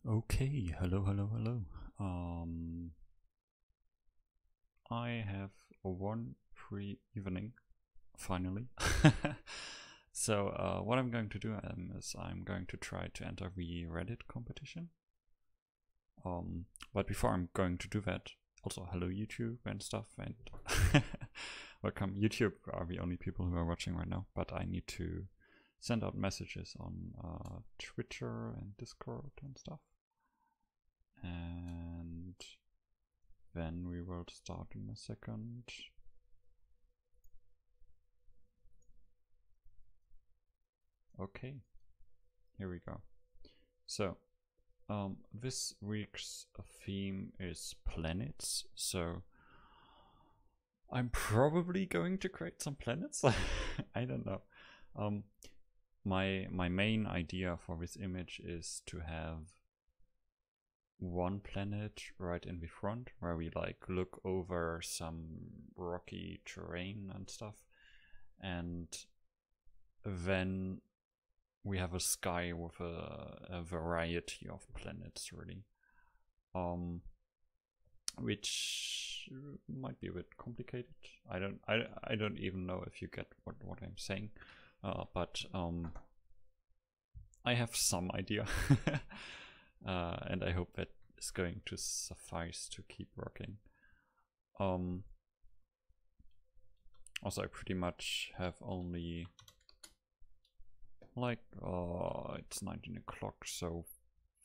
Okay, hello. Um, I have a one free evening, finally. So what I'm going to do is I'm going to try to enter the Reddit competition. But before I'm going to do that, also hello YouTube and stuff, and welcome. YouTube are the only people who are watching right now, but I need to send out messages on Twitter and Discord and stuff. And then we will start in a second. Okay, here we go. So, this week's theme is planets. So, I'm probably going to create some planets. I don't know. My main idea for this image is to have one planet right in the front where we like look over some rocky terrain and stuff, and then we have a sky with a variety of planets, really, which might be a bit complicated. I don't even know if you get what I'm saying, but I have some idea. And I hope that is going to suffice to keep working. Also, I pretty much have only like it's 19 o'clock, so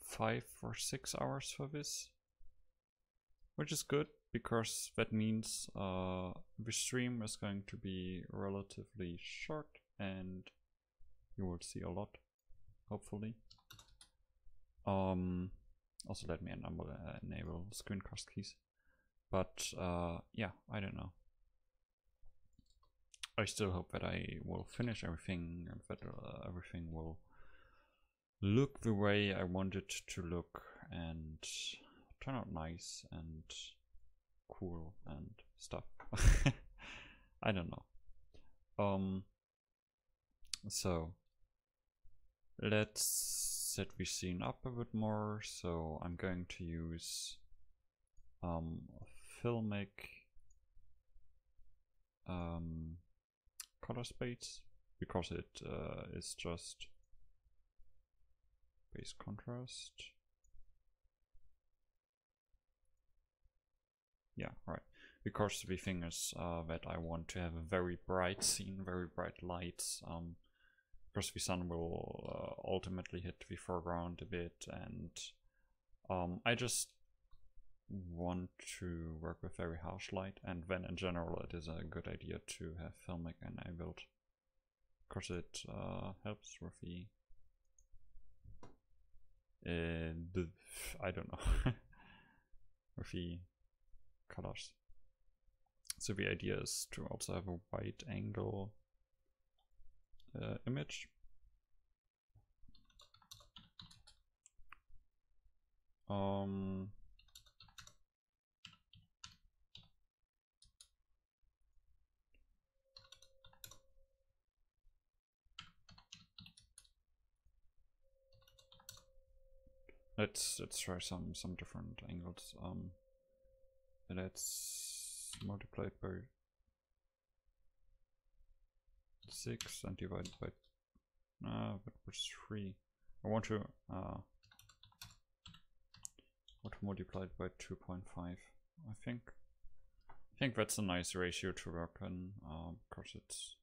5 or 6 hours for this, which is good because that means the stream is going to be relatively short and you will see a lot, hopefully. Also let me enable screencast keys, but yeah, I don't know. I still hope that I will finish everything and that everything will look the way I want it to look and turn out nice and cool and stuff. I don't know. So let's set the scene up a bit more. So I'm going to use filmic color space because it is just base contrast. Yeah, right. Because the thing is that I want to have a very bright scene, very bright lights. Because the sun will ultimately hit the foreground a bit, and I just want to work with very harsh light, and then in general it is a good idea to have filmic enabled because it helps with the I don't know with the colors. So the idea is to also have a wide angle image. Let's try some different angles. Let's multiply it by 6 and divide it by that was 3. I want to multiply it by 2.5. I think that's a nice ratio to work on because it's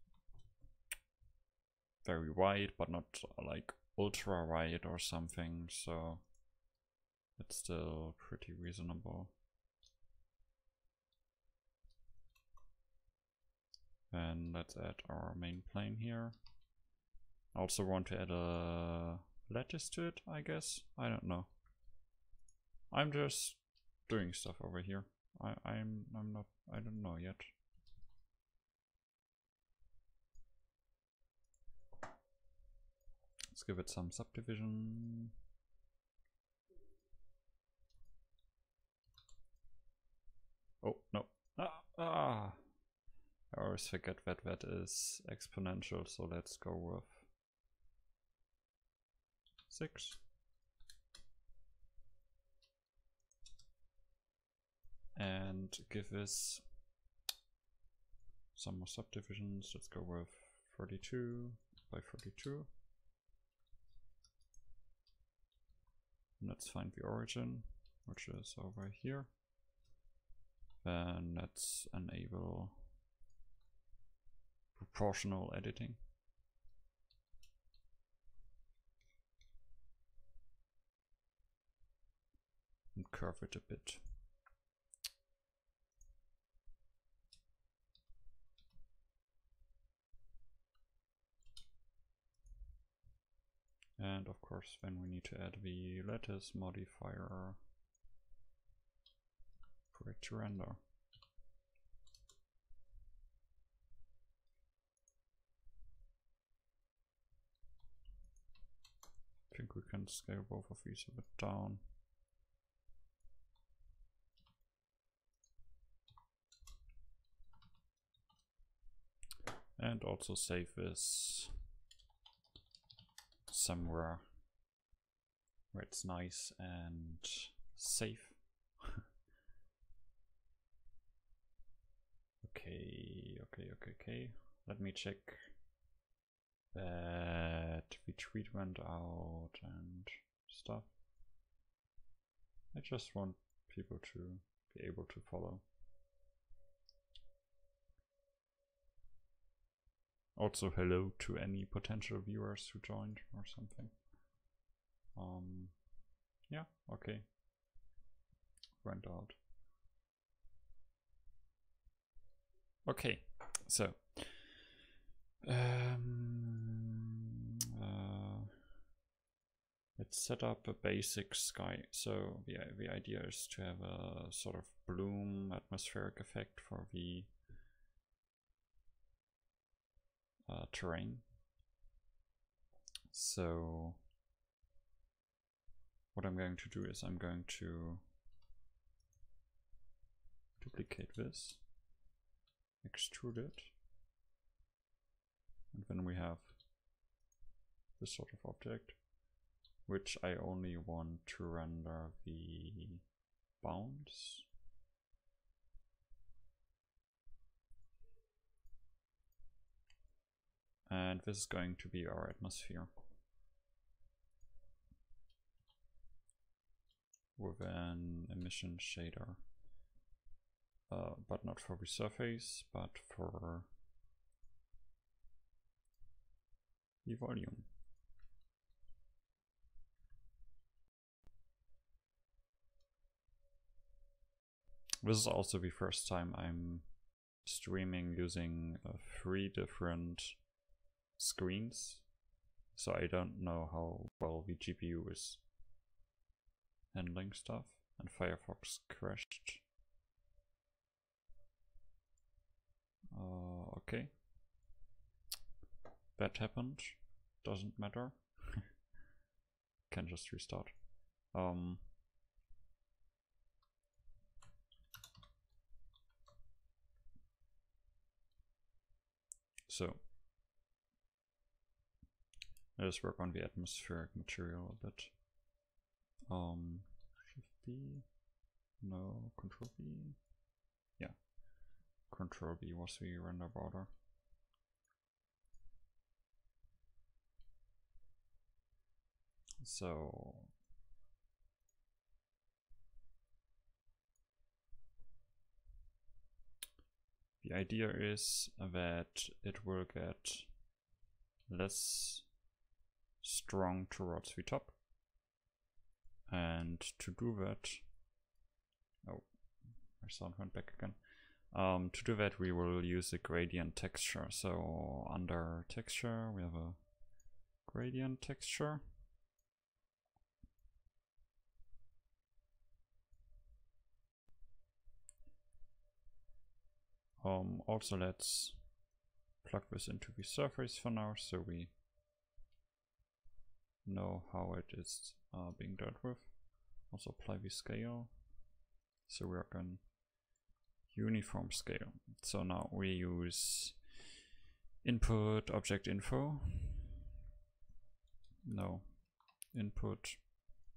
very wide but not like ultra wide or something, so it's still pretty reasonable. And let's add our main plane here. I also want to add a lattice to it, I guess. I don't know. I'm just doing stuff over here. I don't know yet. Let's give it some subdivision. Oh no. I always forget that that is exponential, so let's go with 6. and give us some more subdivisions. Let's go with 32 by 32. And let's find the origin, which is over here. Then let's enable proportional editing. And curve it a bit. And of course, then we need to add the lattice modifier for it to render. I think we can scale both of these a bit down. And also save this somewhere where it's nice and safe. Okay. Let me check that the tweet went out and stuff. I just want people to be able to follow. Also, hello to any potential viewers who joined or something. Yeah, okay. Went out. Okay, so let's set up a basic sky. So the idea is to have a sort of bloom atmospheric effect for the terrain. So what I'm going to do is I'm going to duplicate this, extrude it, and then we have this sort of object, which I only want to render the bounds. And this is going to be our atmosphere with an emission shader, but not for the surface, but for the volume. This is also the first time I'm streaming using 3 different screens, so I don't know how well the GPU is handling stuff, and Firefox crashed. Okay, that happened, doesn't matter. Can just restart. So let us work on the atmospheric material a bit. Shift B, no, Control B. Yeah, Control B was the render border. So the idea is that it will get less strong towards the top, and to do that, oh, my sound went back again. To do that, we will use a gradient texture. So under texture, we have a gradient texture. Also, let's plug this into the surface for now, so we know how it is being dealt with. Also apply the scale, so we are going uniform scale. So now we use input object info, no, input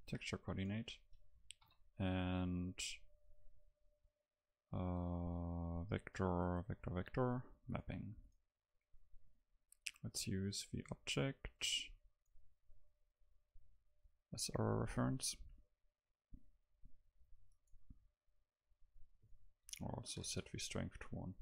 texture coordinate, and Vector, vector, vector, mapping. Let's use the object as our reference. Also set the strength to 1.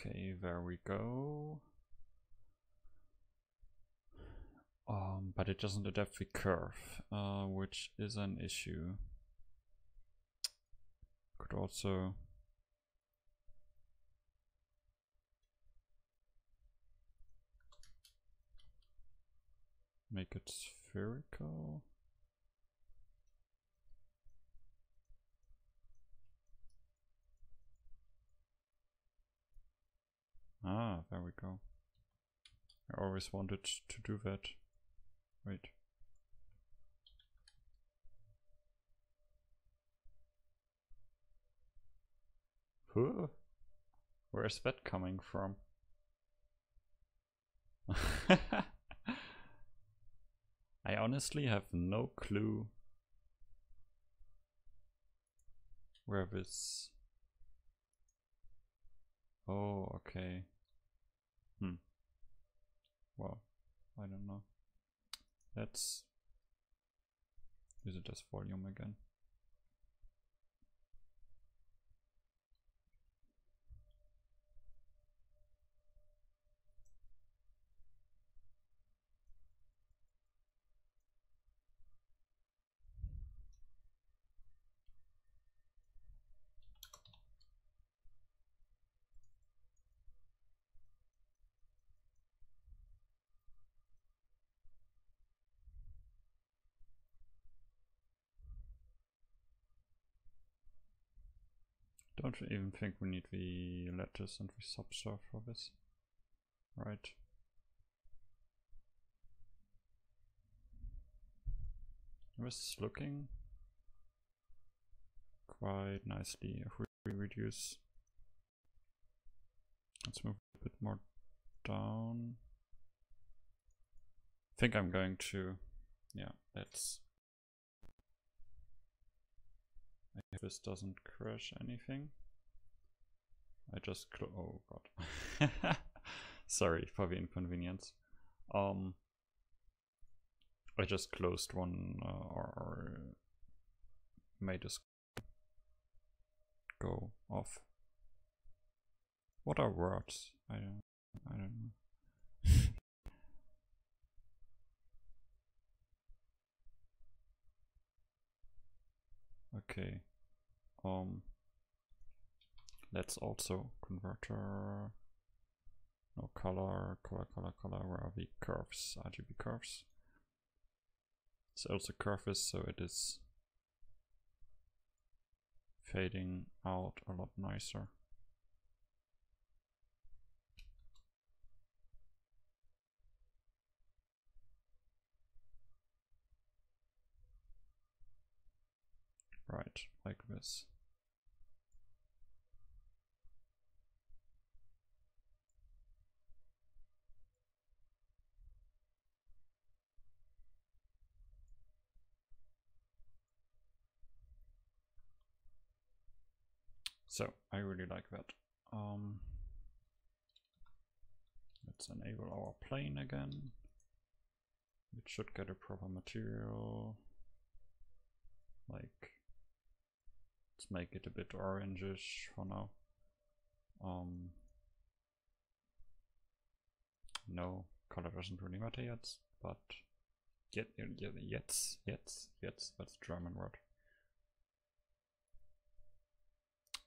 Okay, there we go. But it doesn't adapt the curve, which is an issue. Could also make it spherical. Ah, there we go. I always wanted to do that. Wait. Huh? Where's that coming from? I honestly have no clue where this... Oh, okay. Well, I don't know. Let's use it as volume again. Don't even think we need the lattice and the subsurf for this. Right. This is looking quite nicely. If we reduce, let's move a bit more down. I think I'm going to, yeah, let's, if this doesn't crash anything, I just oh god. Sorry for the inconvenience. I just closed one or made this go off. What are words? I don't know. Okay. Let's also converter. No color. Where are the curves? RGB curves. It's also curves, so it is fading out a lot nicer. Right, like this. So I really like that. Let's enable our plane again. It should get a proper material. Like, let's make it a bit orangish for now. No, color doesn't really matter yet, but yet, that's a German word.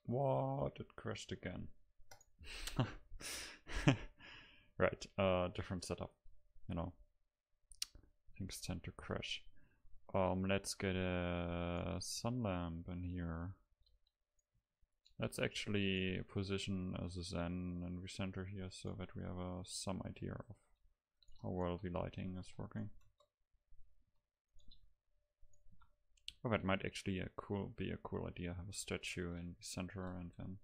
What? It crashed again. Right, different setup, you know. Things tend to crash. Let's get a sun lamp in here. Let's actually position as a Zen and recenter here so that we have some idea of how well the lighting is working. Oh, that might actually be a cool idea. Have a statue in the center and then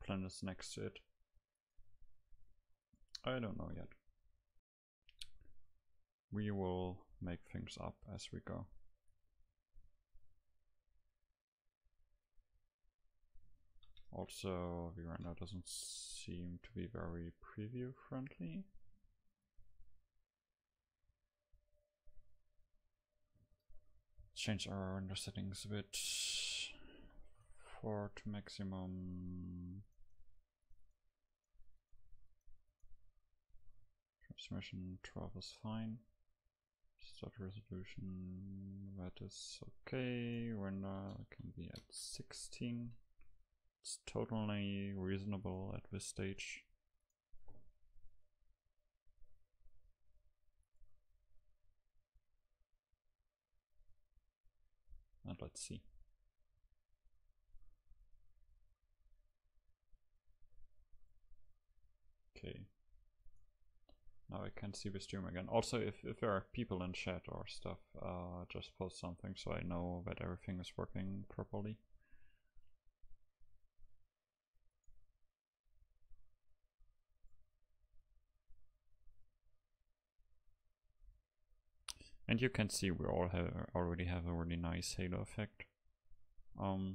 planets next to it. I don't know yet. We will make things up as we go. Also, the render doesn't seem to be very preview friendly. Change our render settings a bit. 4 to maximum. Transmission 12 is fine. Start resolution, that is okay. Render can be at 16. It's totally reasonable at this stage. And let's see. Okay. Now I can see the stream again. Also, if there are people in chat or stuff, just post something so I know that everything is working properly. And you can see we all already have a really nice halo effect. I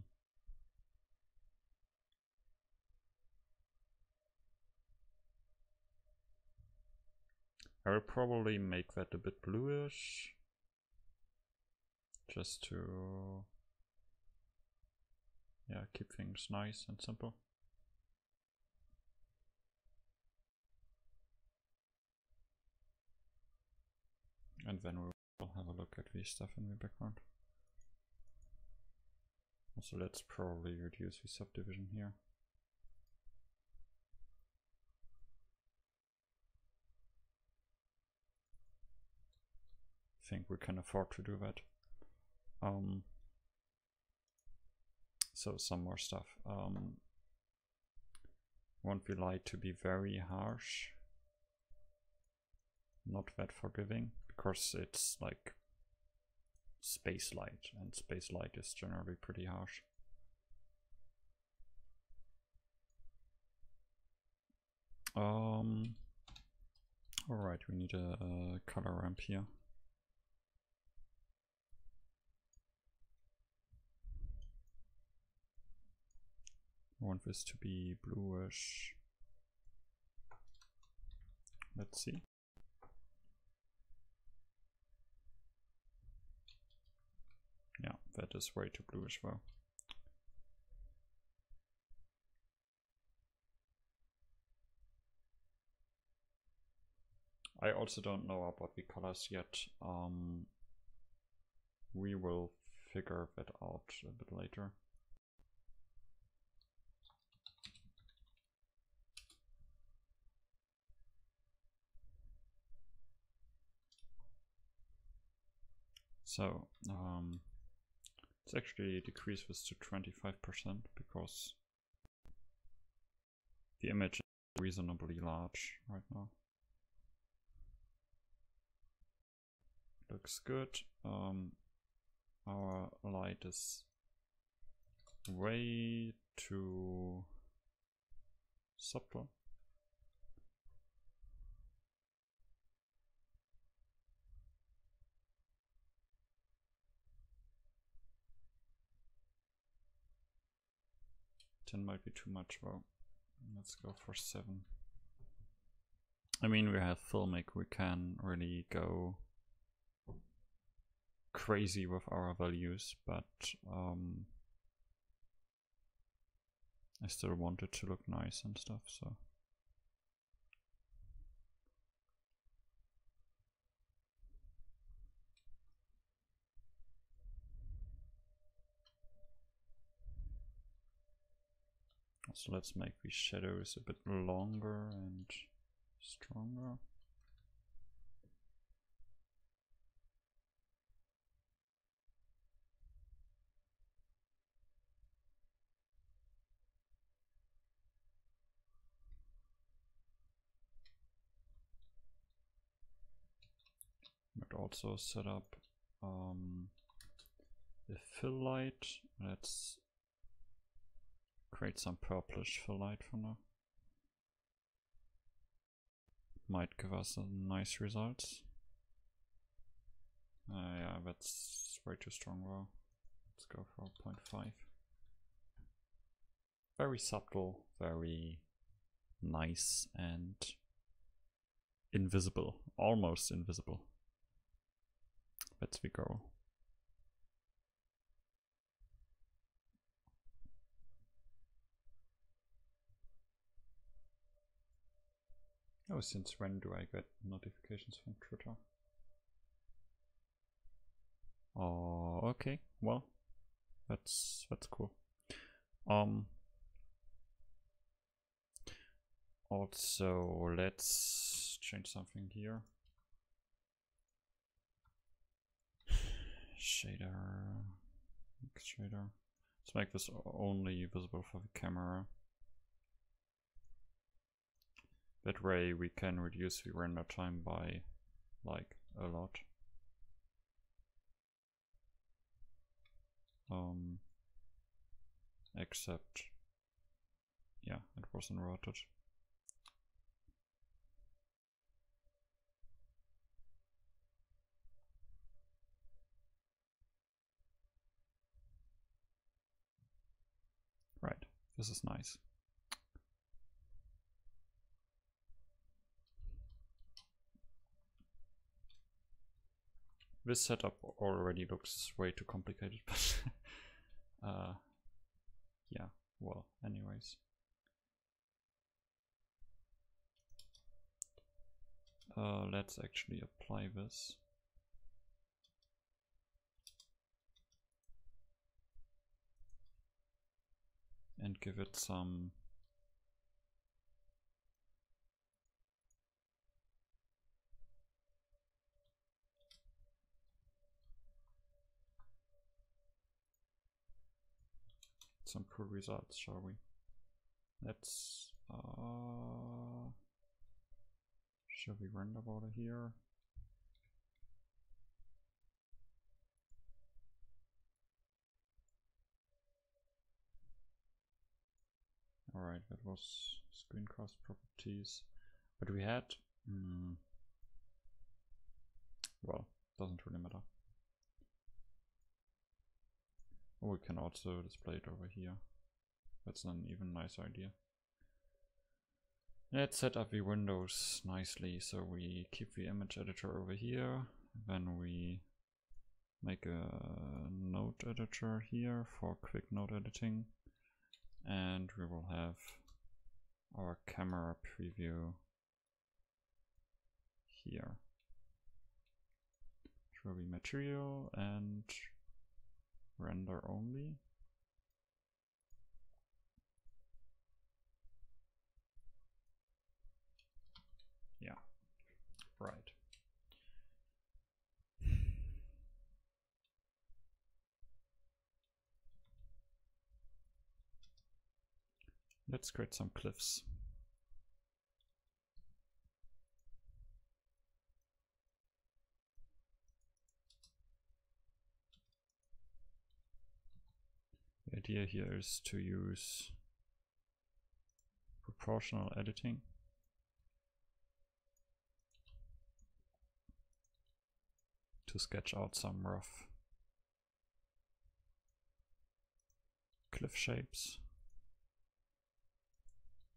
will probably make that a bit bluish, just to keep things nice and simple. And then we'll have a look at the stuff in the background. Also, let's probably reduce the subdivision here. I think we can afford to do that. So some more stuff. Want the light to be very harsh, not that forgiving, because it's like space light, and space light is generally pretty harsh. Alright, we need a color ramp here. I want this to be bluish. Let's see. Yeah, that is way too bluish though. I also don't know about the colors yet. We will figure that out a bit later. So let's actually decrease this to 25% because the image is reasonably large right now. Looks good. Our light is way too subtle. Ten might be too much though. Let's go for 7. I mean, we have filmic, we can really go crazy with our values, but I still want it to look nice and stuff, so. So let's make the shadows a bit longer and stronger. Might also set up the fill light. Let's create some purplish fill light for now. Might give us a nice results. Yeah, that's way too strong though. Let's go for 0.5. Very subtle, very nice and invisible, almost invisible. Let's we go. Oh, since when do I get notifications from Twitter? Oh, okay. Well, that's cool. Also, let's change something here. Shader, shader. Let's make this only visible for the camera. That way we can reduce the render time by like a lot. Except, yeah, it was inverted. Right, this is nice. This setup already looks way too complicated, but yeah, well, anyways. Let's actually apply this. And give it some cool results, shall we? Let's shall we render border here? Alright, that was screencast properties. But we had well, doesn't really matter. Or we can also display it over here. That's an even nicer idea. Let's set up the windows nicely. So we keep the image editor over here. Then we make a node editor here for quick node editing. And we will have our camera preview here. Show the material and render only. Yeah, right. Let's create some cliffs. The idea here is to use proportional editing to sketch out some rough cliff shapes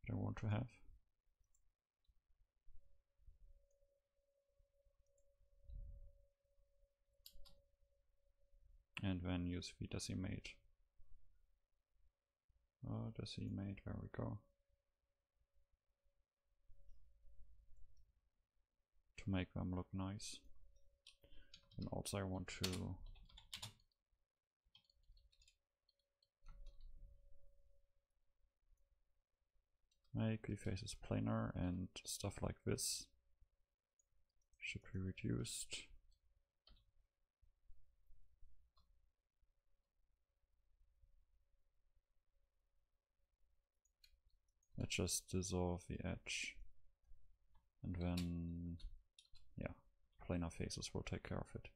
that I want to have. And then use the decimate. Decimate, there we go. To make them look nice. And also I want to make the faces planar, and stuff like this should be reduced. Let's just dissolve the edge and then, yeah, planar faces will take care of it.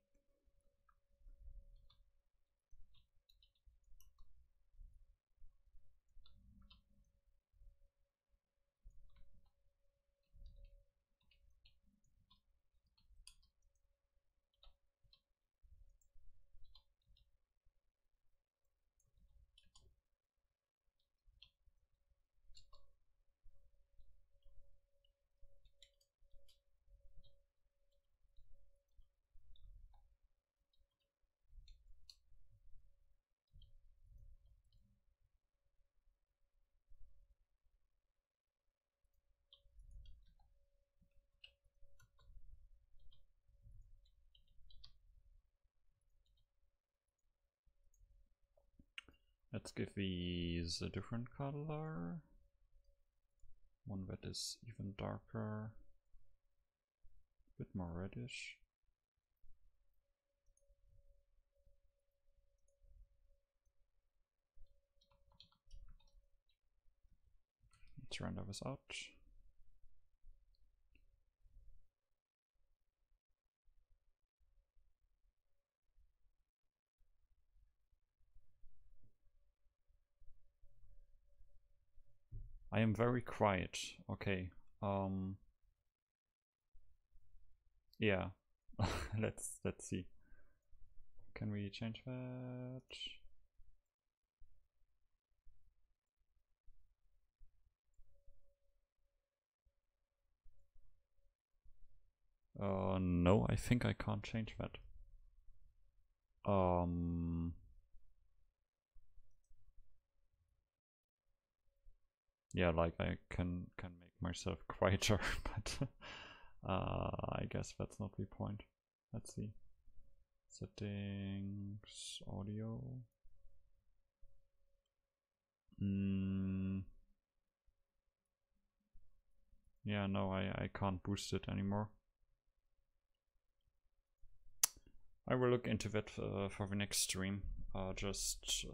Let's give these a different color. One that is even darker, a bit more reddish. Let's render this out. I am very quiet. Okay. Yeah. let's see. Can we change that? No, I think I can't change that. Yeah, like I can make myself quieter, but I guess that's not the point. Let's see. Settings, audio. Yeah, no, I can't boost it anymore. I will look into that for the next stream. Just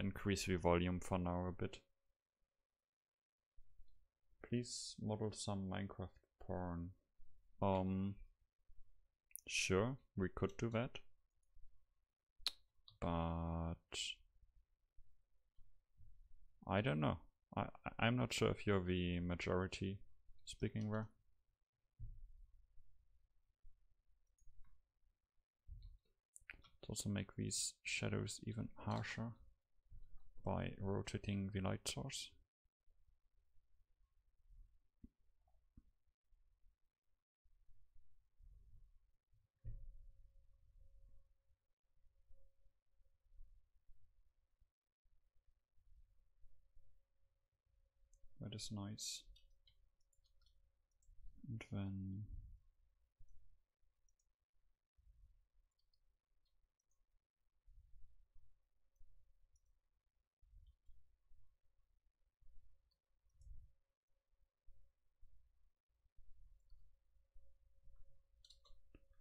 increase the volume for now a bit. Please model some Minecraft porn. Sure, we could do that. But I don't know. I'm not sure if you're the majority speaking there. Let's also make these shadows even harsher by rotating the light source. That is nice. And then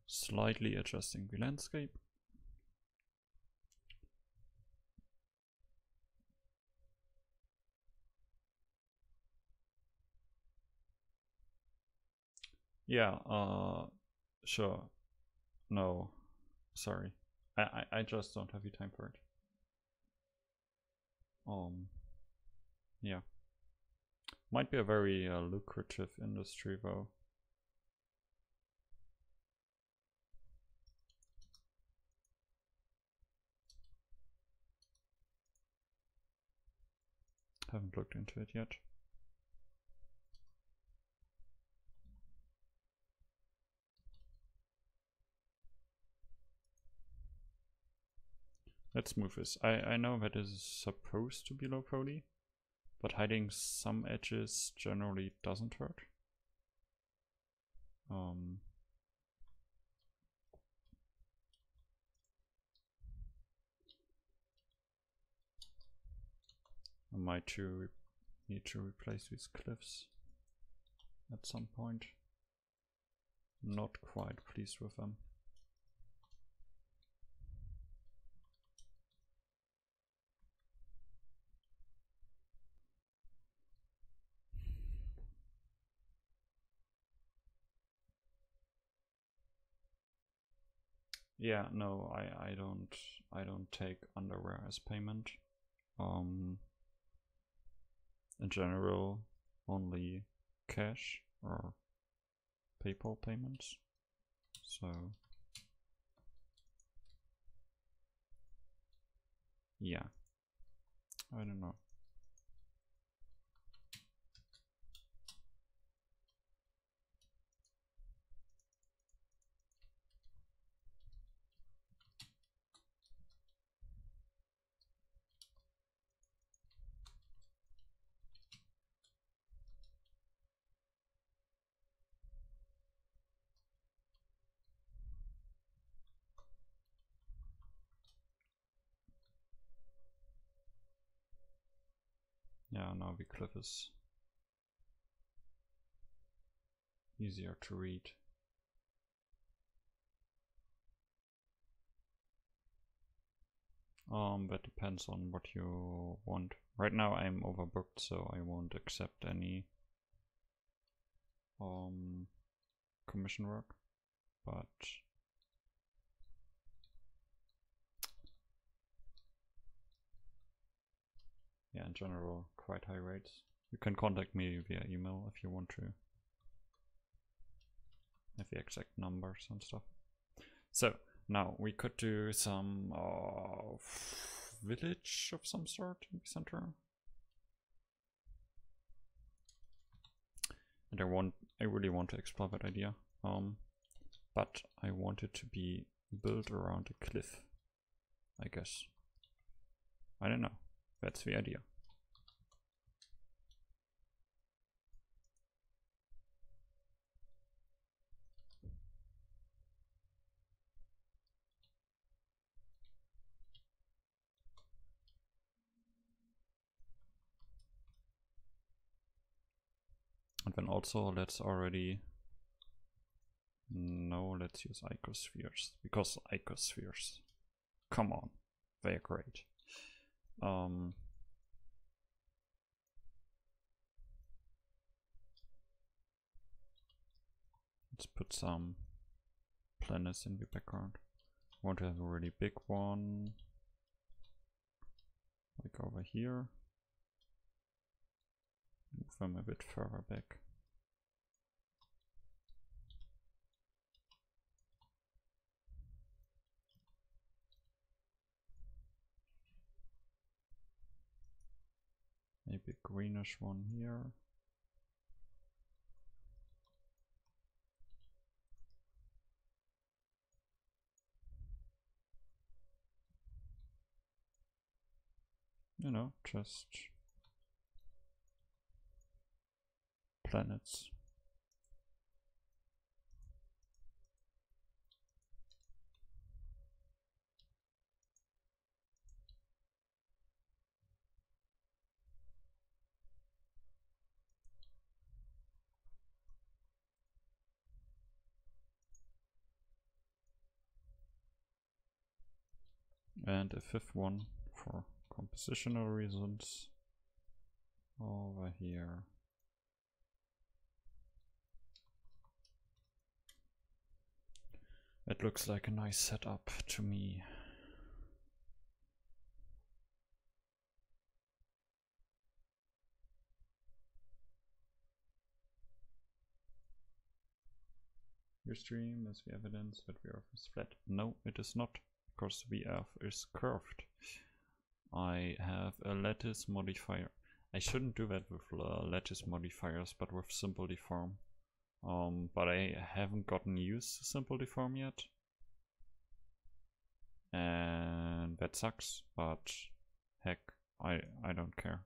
slightly adjusting the landscape. Yeah, sure. No, sorry. I just don't have the time for it. Yeah. Might be a very lucrative industry though. Haven't looked into it yet. Let's move this. I know that is supposed to be LowPoly, but hiding some edges generally doesn't hurt. I might need to replace these cliffs at some point. Not quite pleased with them. Yeah, no, I don't take underwear as payment. In general, only cash or PayPal payments. So yeah, I don't know. Yeah, now the cliff is easier to read. That depends on what you want. Right now I'm overbooked, so I won't accept any commission work, but yeah, in general, quite high rates. You can contact me via email if you want to have the exact numbers and stuff. So now we could do some village of some sort in the center. And I really want to explore that idea. But I want it to be built around a cliff, I guess. I don't know. That's the idea. And then also let's use icospheres, because icospheres, come on, they're great. Let's put some planets in the background. I want to have a really big one, like over here. Move them a bit further back. Maybe a greenish one here. You know, just planets. And a fifth one for compositional reasons over here. It looks like a nice setup to me. Your stream is the evidence that the Earth is flat. No, it is not, because the Earth is curved. I have a lattice modifier. I shouldn't do that with lattice modifiers, but with simple deform. But I haven't gotten used to simple deform yet. And that sucks, but heck, I don't care.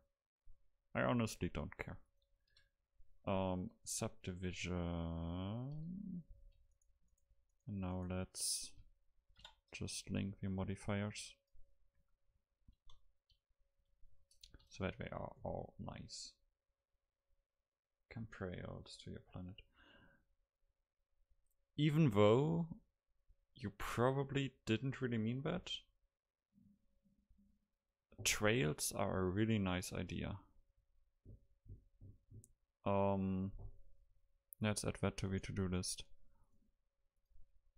I honestly don't care. Subdivision. And now let's just link the modifiers so that they are all nice. Chemtrails to your planet. Even though you probably didn't really mean that, trails are a really nice idea. Let's add that to the to-do list.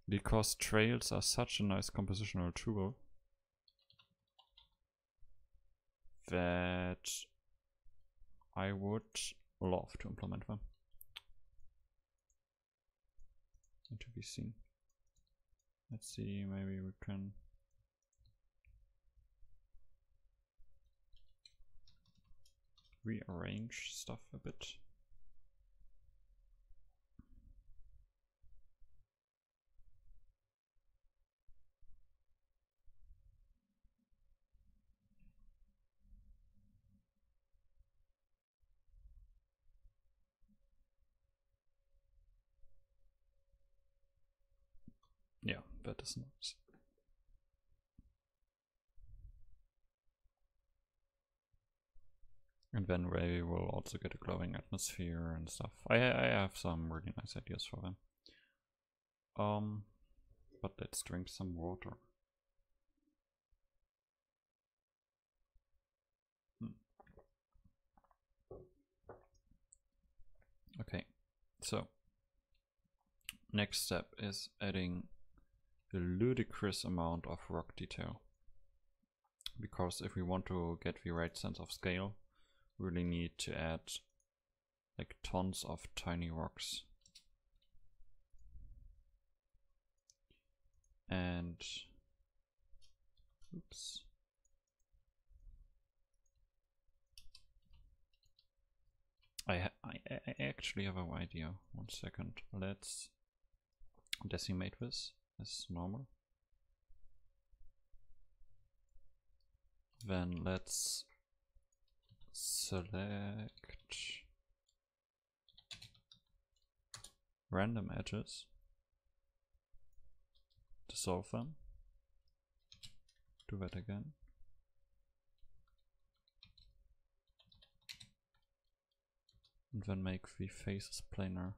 because trails are such a nice compositional tool that I would love to implement them. And to be seen. Let's see, maybe we can rearrange stuff a bit. Yeah, that is nice. And then we will also get a glowing atmosphere and stuff. I have some really nice ideas for them. But let's drink some water. Okay, so next step is adding a ludicrous amount of rock detail. Because if we want to get the right sense of scale, we really need to add like tons of tiny rocks. And oops. I actually have an idea. 1 second. Let's decimate this as normal. Then let's select random edges, dissolve them, do that again. And then make the faces planar.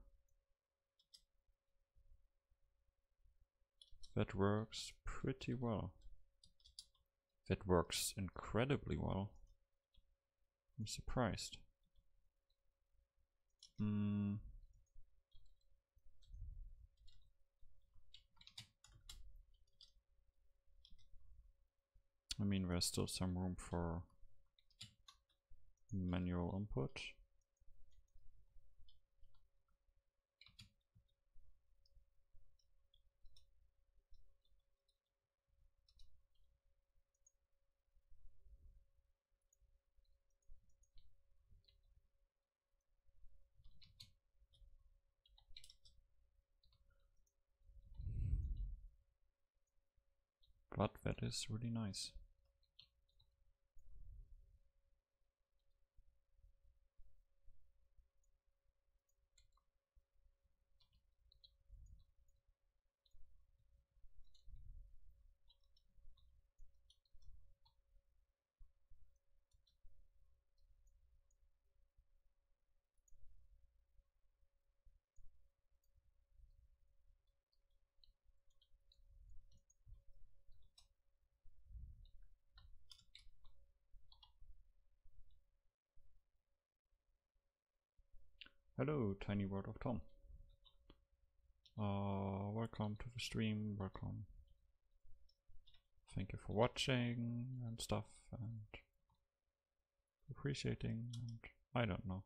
That works pretty well. That works incredibly well. I'm surprised. I mean, there's still some room for manual input. But that is really nice. Hello, Tiny World of Tom. Welcome to the stream, welcome. Thank you for watching and stuff and appreciating and I don't know.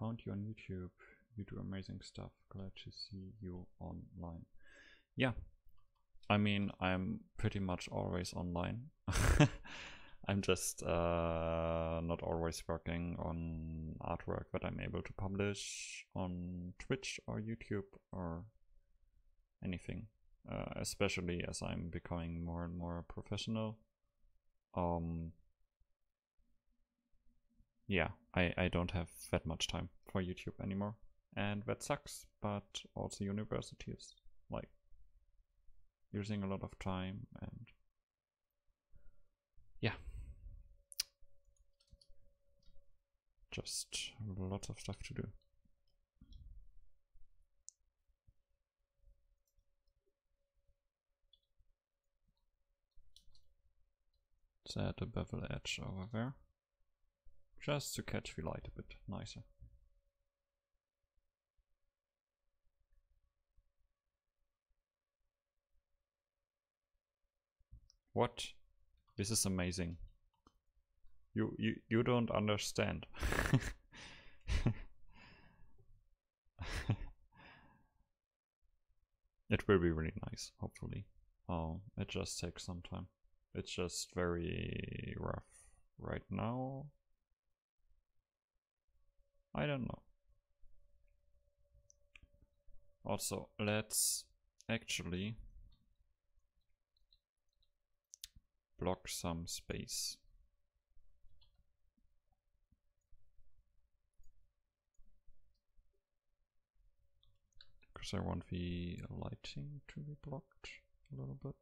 found you on YouTube. You do amazing stuff. Glad to see you online. Yeah, I mean, I'm pretty much always online. I'm just not always working on artwork that I'm able to publish on Twitch or YouTube or anything. Especially as I'm becoming more and more professional. Yeah, I don't have that much time for YouTube anymore. And that sucks, but also university is like using a lot of time, and yeah, just lots of stuff to do. Let's add a bevel edge over there, just to catch the light a bit nicer. What? This is amazing. You don't understand. It will be really nice, hopefully. Oh, it just takes some time. It's just very rough right now. I don't know. Also, let's actually block some space. Because I want the lighting to be blocked a little bit.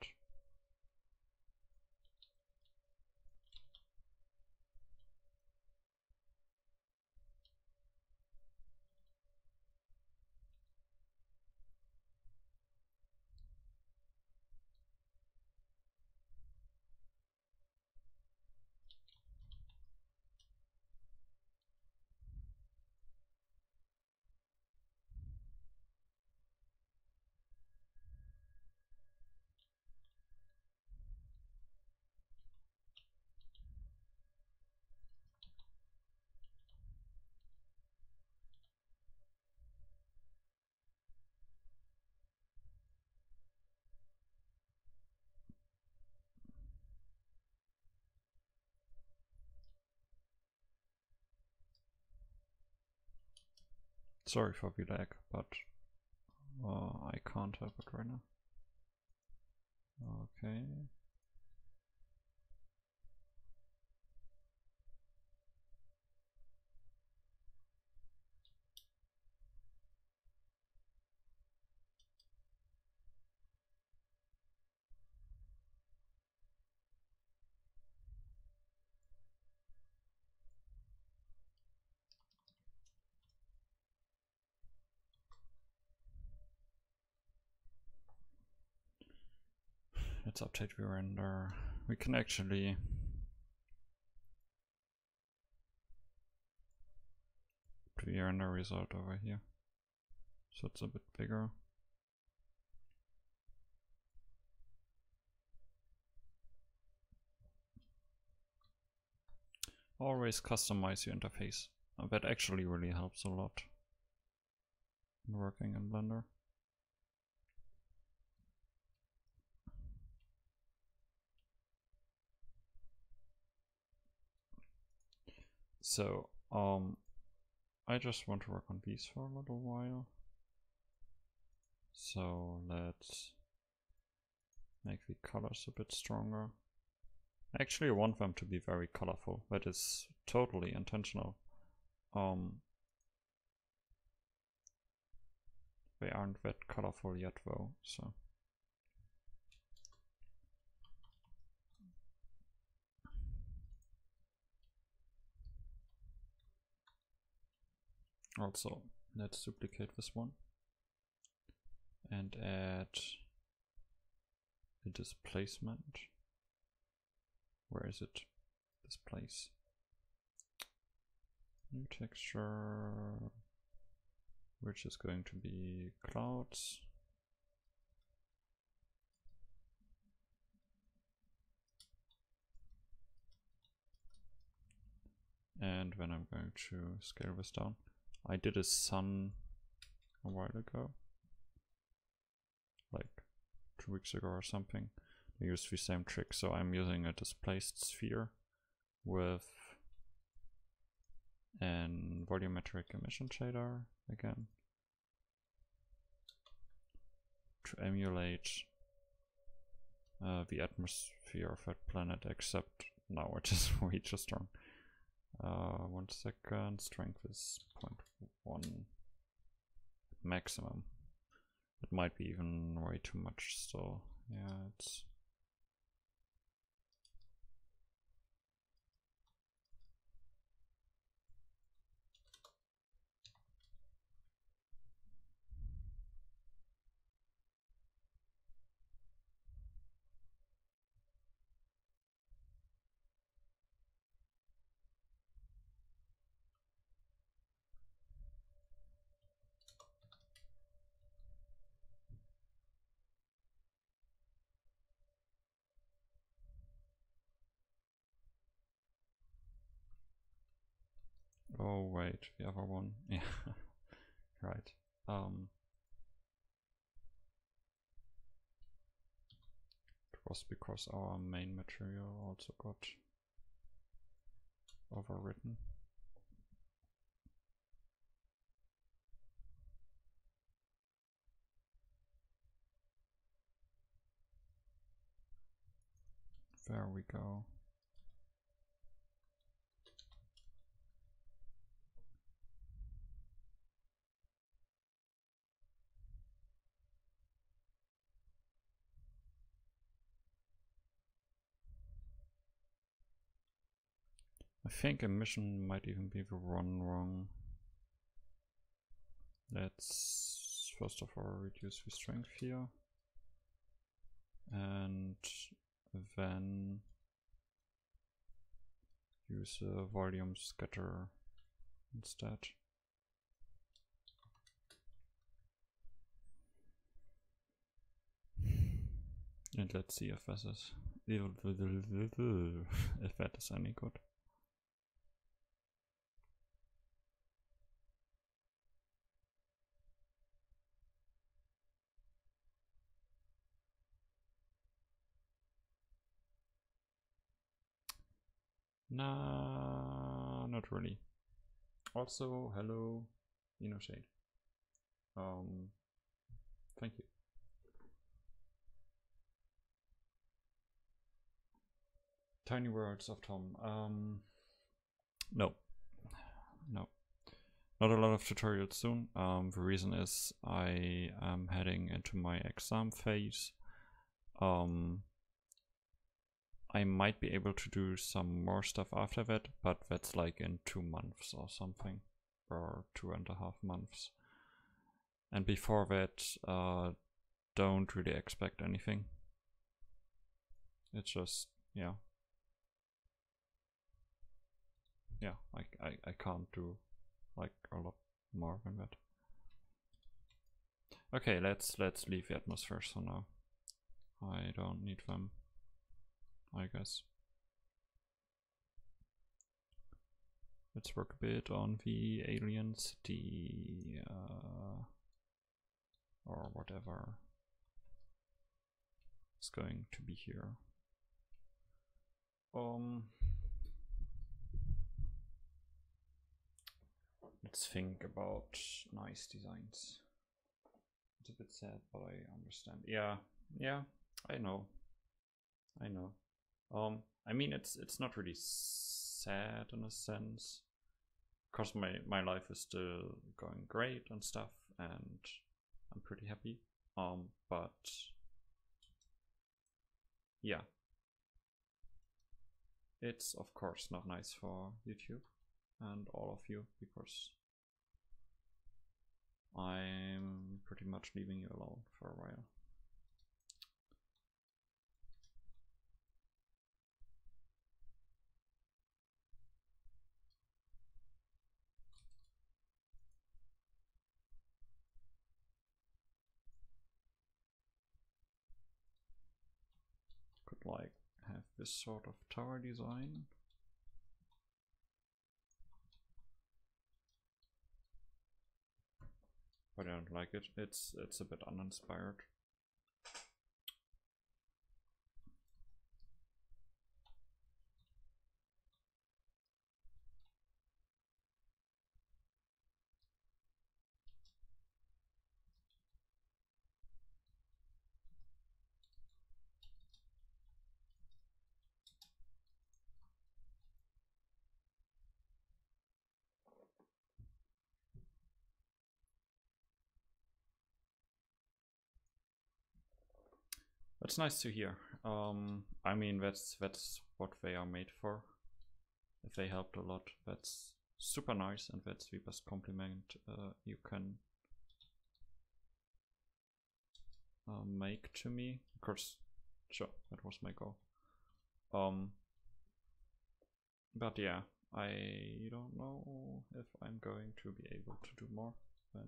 Sorry for the lag, but I can't help it right now. Okay. Let's update the render. We can actually put the render result over here, so it's a bit bigger. Always customize your interface. That actually really helps a lot in working in Blender. So, I just want to work on these for a little while. So let's make the colors a bit stronger. Actually, I want them to be very colorful. That is totally intentional. They aren't that colorful yet though, so. Also, let's duplicate this one and add a displacement. Where is it? Displace. New texture, which is going to be clouds. And then I'm going to scale this down. I did a sun a while ago, like 2 weeks ago or something. I used the same trick, so I'm using a displaced sphere with an volumetric emission shader again to emulate the atmosphere of that planet, except now it is way too strong. 1 second, strength is 0.1 maximum. It might be even way too much, so yeah, it's... Oh wait, the other one, yeah, right. It was because our main material also got overwritten. There we go. I think emission might even be the one wrong. Let's first of all reduce the strength here, and then use a volume scatter instead. And let's see if this is if that is any good. Nah, not really. Also, hello, Shade. Thank you. Tiny words of Tom. No, not a lot of tutorials soon. The reason is I am heading into my exam phase. I might be able to do some more stuff after that, but that's like in 2 months or something, or 2.5 months. And before that, don't really expect anything. It's just, yeah. Yeah, I can't do like a lot more than that. Okay, let's leave the atmospheres for now. I don't need them, I guess. Let's work a bit on the alien city, or whatever is going to be here. Let's think about nice designs. It's a bit sad, but I understand. Yeah, I know. I mean, it's not really sad in a sense, because my life is still going great and stuff, and I'm pretty happy. But yeah, it's of course not nice for YouTube and all of you, because I'm pretty much leaving you alone for a while. Could like have this sort of tower design. but I don't like it. It's a bit uninspired. That's nice to hear. I mean, that's what they are made for. If they helped a lot, that's super nice, and that's the best compliment you can make to me. Of course, sure, that was my goal. But yeah, I don't know if I'm going to be able to do more than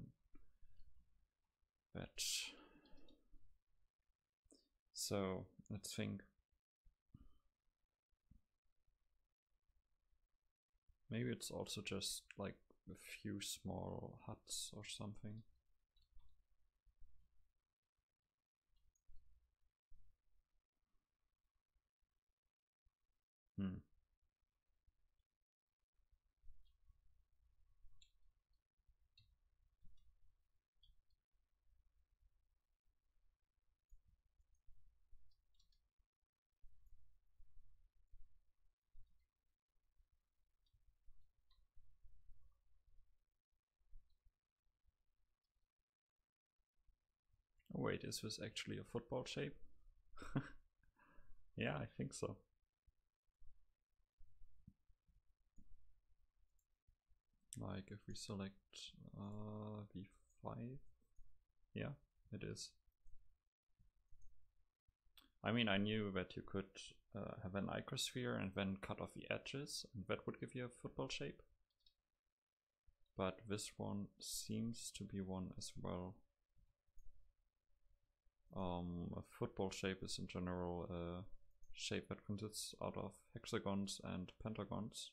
that. So let's think. Maybe it's also just like a few small huts or something. Wait, is this actually a football shape? Yeah, I think so. Like if we select V5, yeah, it is. I mean, I knew that you could have an icosphere and then cut off the edges, and that would give you a football shape. But this one seems to be one as well. A football shape is in general a shape that consists out of hexagons and pentagons,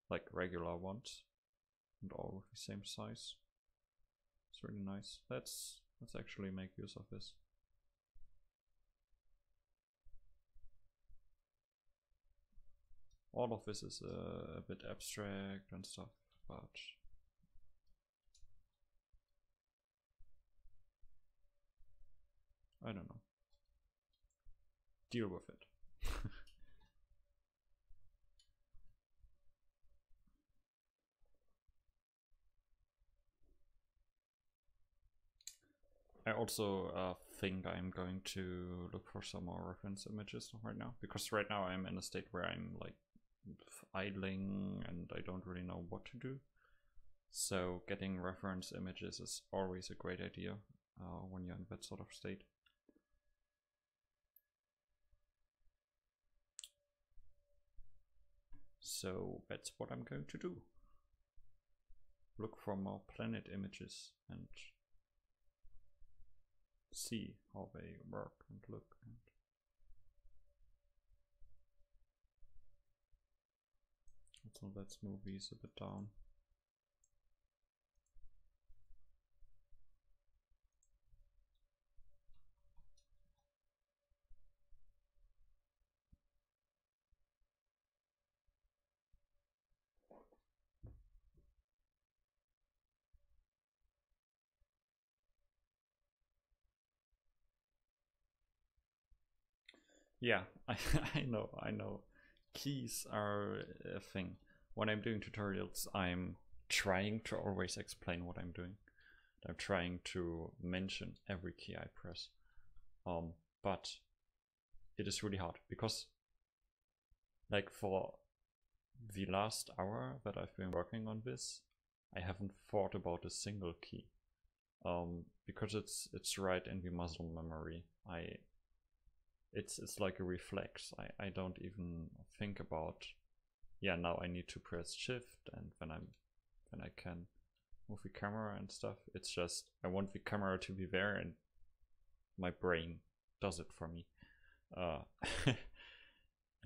like regular ones, and all the same size. It's really nice. Let's actually make use of this. All of this is a bit abstract and stuff, but I don't know. Deal with it. I also think I'm going to look for some more reference images right now, because right now I'm in a state where I'm like idling and I don't really know what to do. So getting reference images is always a great idea when you're in that sort of state. So that's what I'm going to do. Look for more planet images and see how they work and look. So let's move these a bit down. Yeah, I know. Keys are a thing. When I'm doing tutorials, I'm trying to always explain what I'm doing. I'm trying to mention every key I press. But it is really hard because, like, for the last hour that I've been working on this, I haven't thought about a single key. Because it's right in the muscle memory. It's like a reflex. I don't even think about, yeah, now I need to press shift and then I can move the camera and stuff. It's just I want the camera to be there and my brain does it for me. And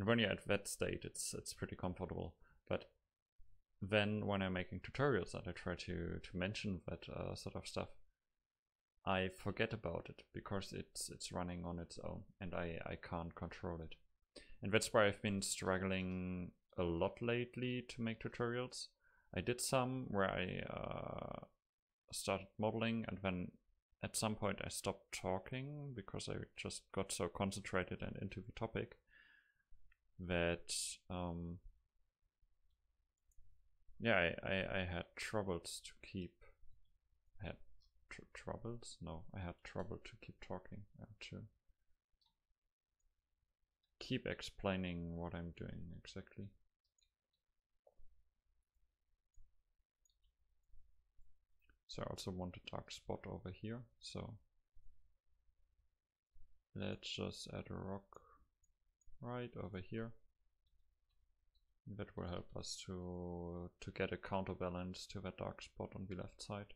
when you're at that state, it's pretty comfortable. But then when I'm making tutorials and I try to mention that sort of stuff, I forget about it because it's running on its own and I can't control it. And that's why I've been struggling a lot lately to make tutorials. I did some where I started modeling, and then at some point I stopped talking because I just got so concentrated and into the topic that yeah, I had troubles to keep. I had troubles? No, I had trouble to keep talking and to keep explaining what I'm doing exactly. So I also want a dark spot over here, so let's just add a rock right over here. That will help us to get a counterbalance to that dark spot on the left side.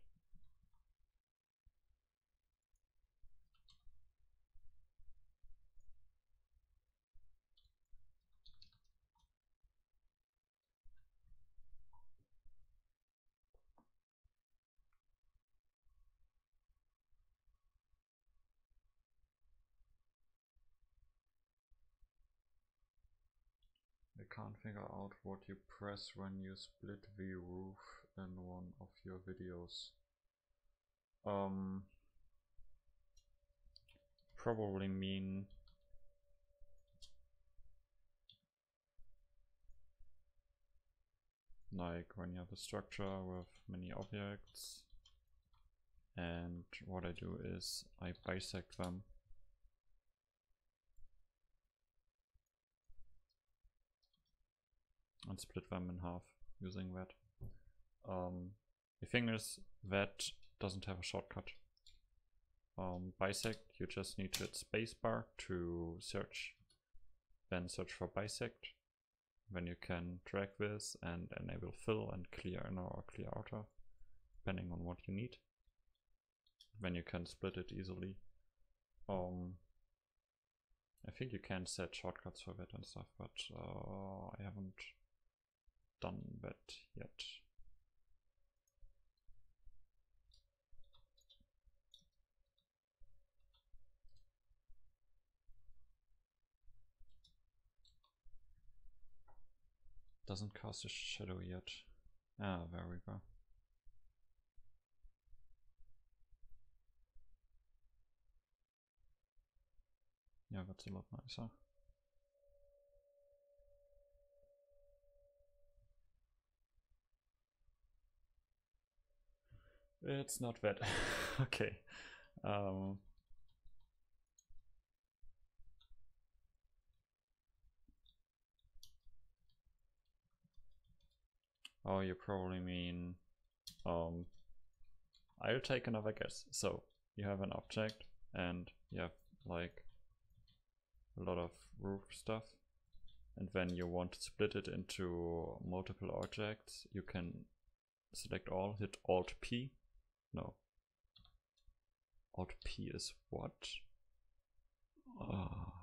I can't figure out what you press when you split the roof in one of your videos. Probably mean like when you have a structure with many objects, and what I do is I bisect them. And split them in half using that. The thing is, that doesn't have a shortcut. Bisect, you just need to hit spacebar to search, then search for bisect. Then you can drag this and enable fill and clear inner or clear outer, depending on what you need. Then you can split it easily. I think you can set shortcuts for that and stuff, but I haven't done that yet. Doesn't cast a shadow yet. Ah, there we go. Yeah, that's a lot nicer. It's not bad. Okay. Oh, you probably mean I'll take another guess. So you have an object and you have like a lot of roof stuff, and then you want to split it into multiple objects. You can select all, hit Alt P. No. Alt P is what? Oh,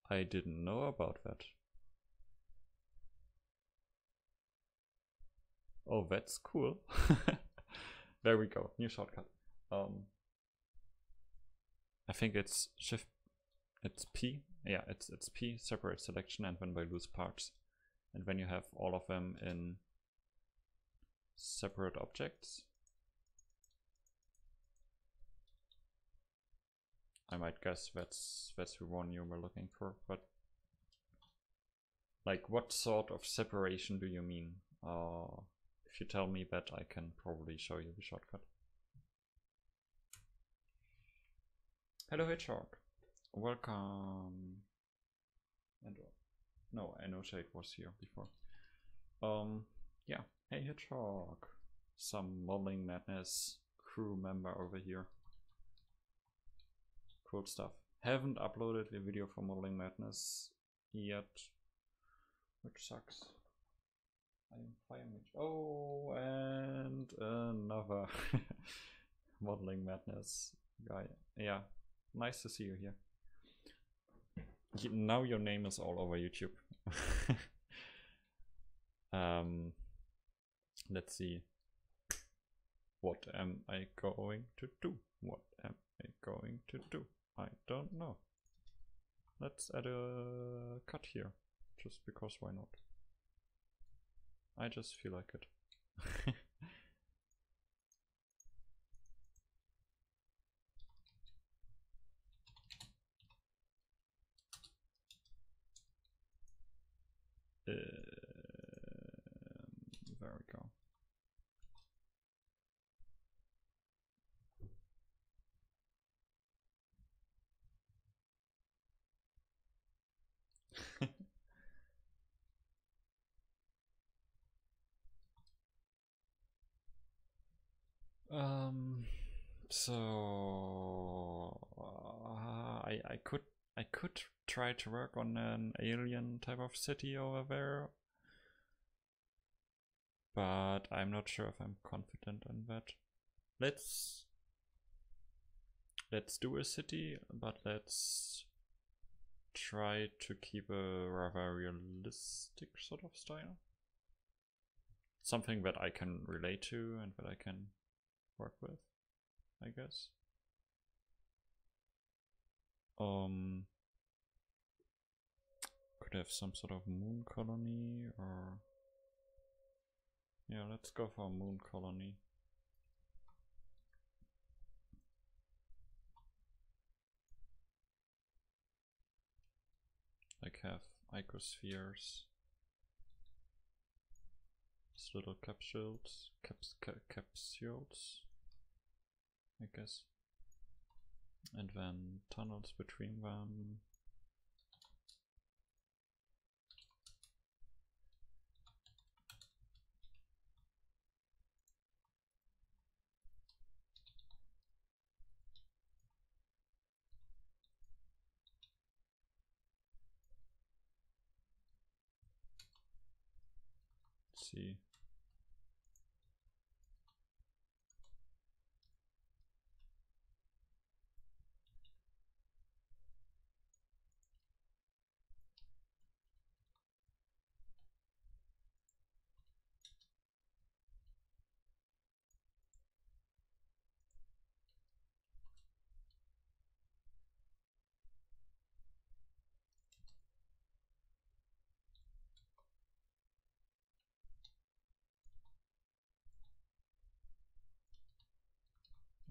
I didn't know about that. Oh, that's cool. There we go, new shortcut. I think it's shift, it's P. Yeah, it's P, separate selection, and then by loose parts. And when you have all of them in separate objects, I might guess that's the one you were looking for, but like what sort of separation do you mean? If you tell me that, I can probably show you the shortcut. Hello Hedgehog, welcome. And no, I know Shade was here before. Yeah, hey Hedgehog, some modeling madness crew member over here. Cool stuff. Haven't uploaded the video for modeling madness yet, which sucks. I am fire mage. Oh, and another modeling madness guy. Yeah, nice to see you here. Now your name is all over YouTube. Let's see. What am I going to do? What am I going to do? I don't know. Let's add a cut here, just because why not? I just feel like it. There we go. So I could try to work on an alien type of city over there, but I'm not sure if I'm confident in that. Let's do a city, but let's try to keep a rather realistic sort of style. Something that I can relate to and that I can work with, I guess. Could have some sort of moon colony, or yeah, let's go for a moon colony. Like have icospheres, these little capsules, capsules, I guess, and then tunnels between them. Let's see.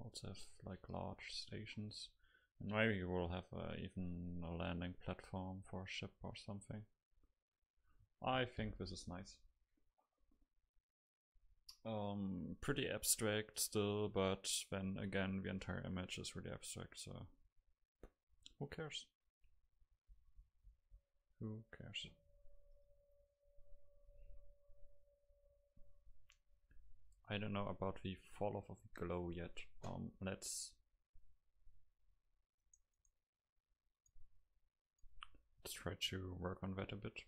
Also have like large stations, and maybe we'll have even a landing platform for a ship or something. I think this is nice. Pretty abstract still, but then again the entire image is really abstract, so who cares? Who cares? I don't know about the fall off of glow yet. Let's try to work on that a bit.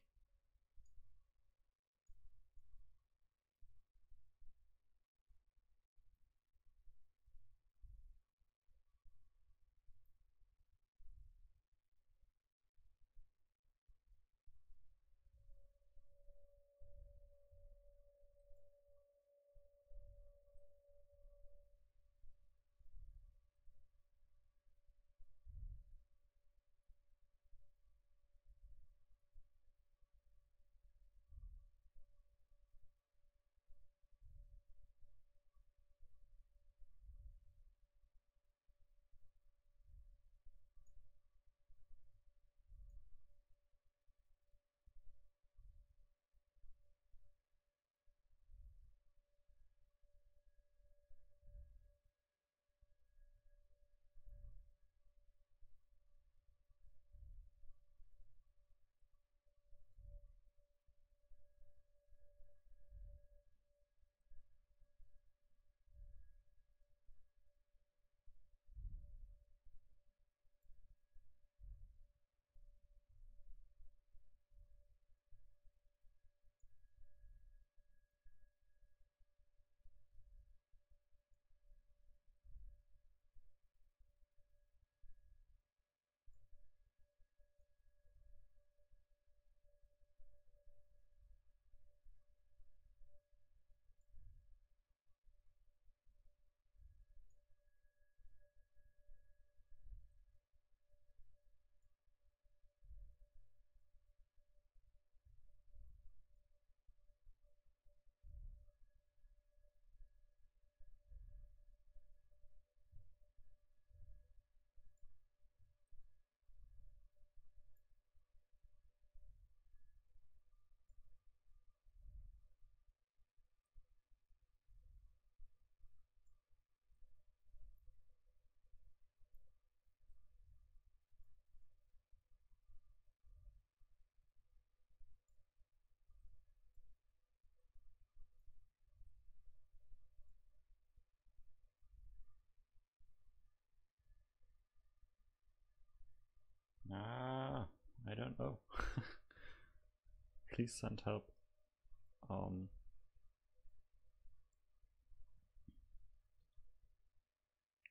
please send help.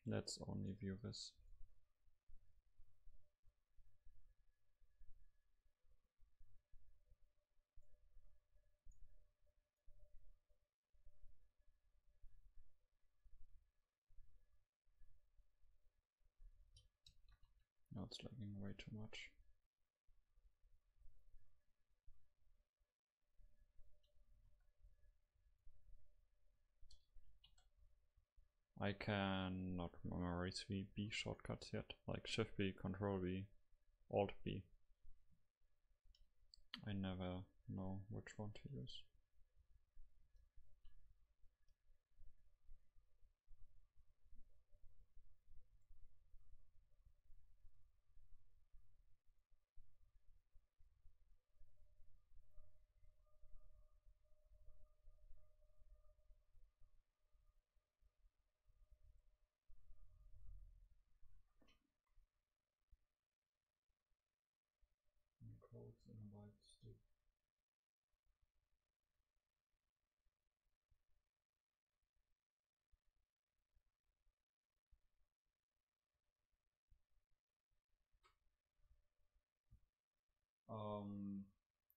Let's only view this. No, it's lagging way too much. I cannot memorize the B shortcuts yet, like Shift B, Control B, Alt B. I never know which one to use. Codes in a white stick.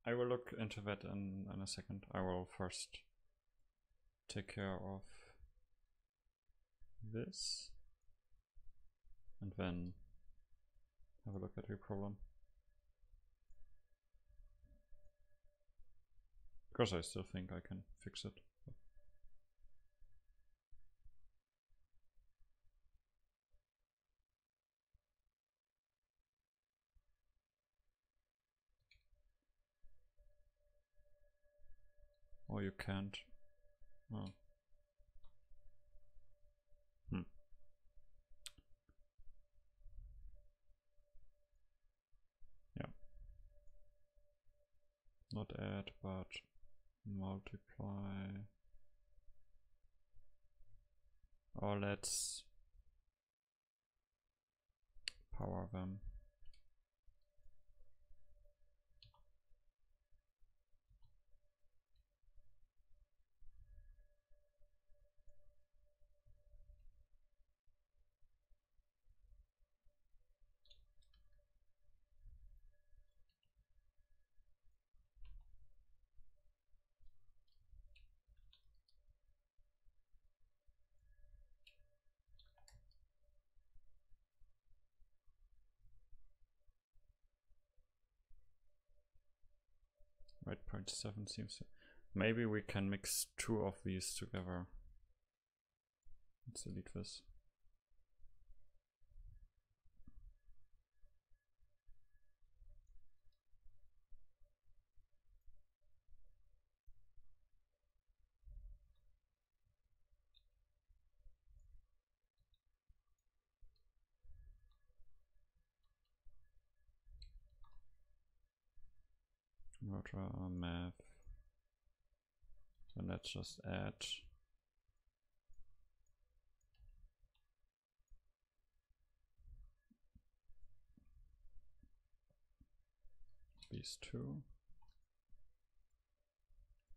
I will look into that in a second. I will first take care of this and then have a look at your problem. Because I still think I can fix it. Or you can't. Oh. Yeah. Not add, but multiply. Or let's power them. Right, 0.7 seems to... Maybe we can mix two of these together. Let's delete this. Roger math. So let's just add these two.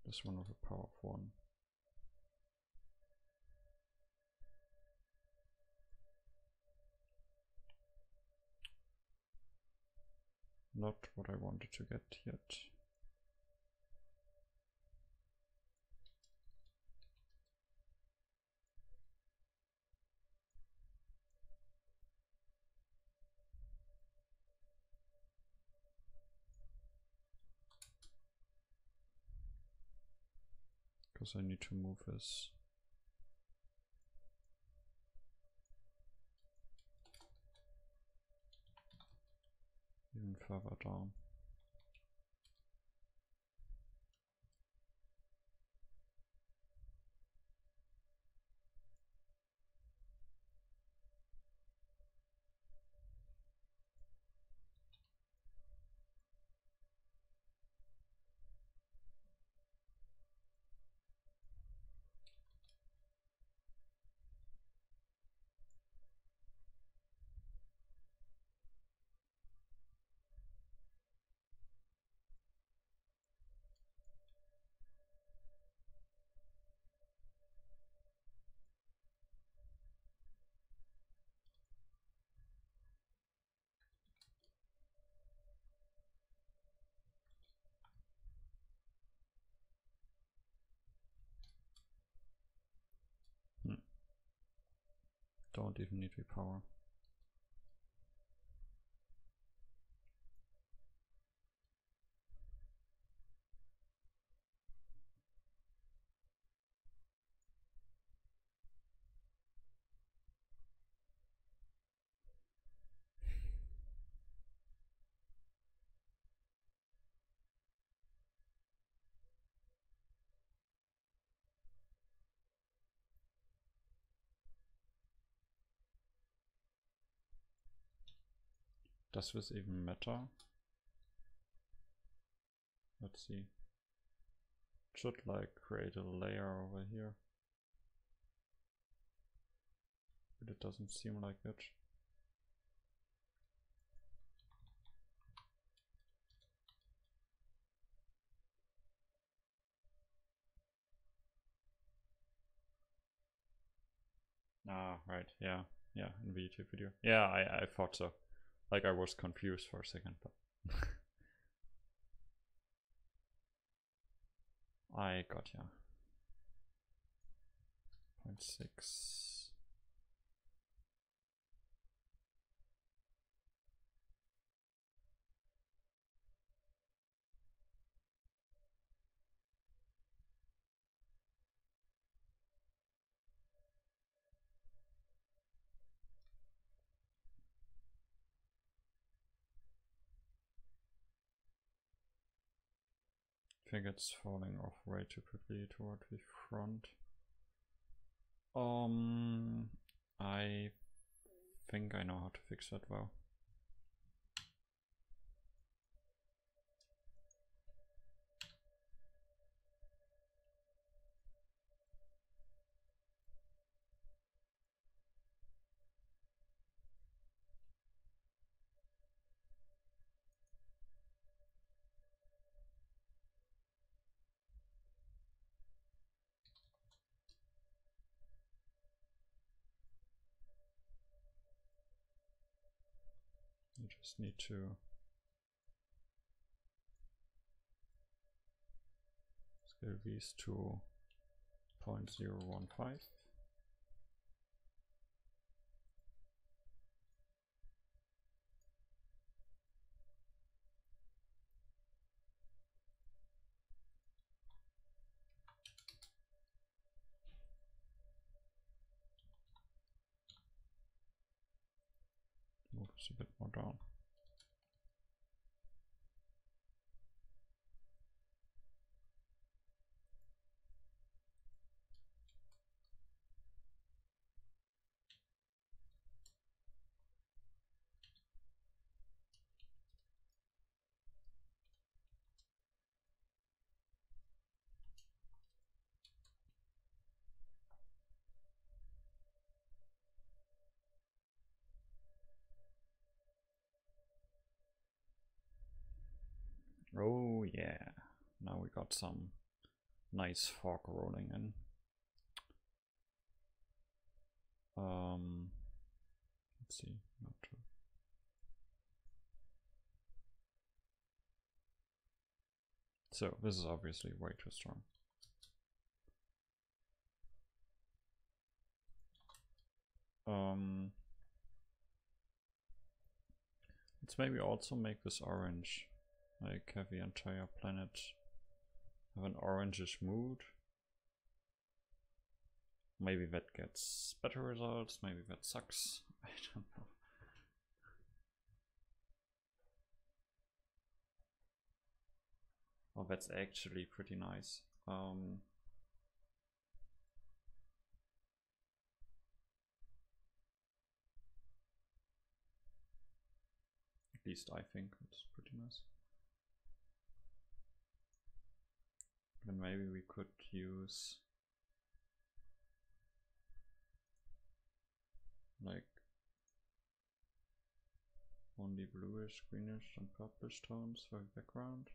This one with a power of 1. Not what I wanted to get yet. Because I need to move this. Even further down. Don't even need repower. Does this even matter? Let's see. Should like create a layer over here. But it doesn't seem like it. Ah, right, yeah, in the YouTube video. Yeah, I thought so. Like I was confused for a second, but I got ya. 0.6. I think it's falling off way too quickly toward the front. I think I know how to fix that well. You just need to scale these to 0.015. Move this a bit more down. Oh yeah, now we got some nice fog rolling in. Let's see, not true. So this is obviously way too strong. Let's maybe also make this orange, like have the entire planet have an orangish mood. Maybe that gets better results, maybe that sucks, I don't know. Oh, that's actually pretty nice. At least I think it's pretty nice. Then maybe we could use like only bluish, greenish and purplish tones for the background.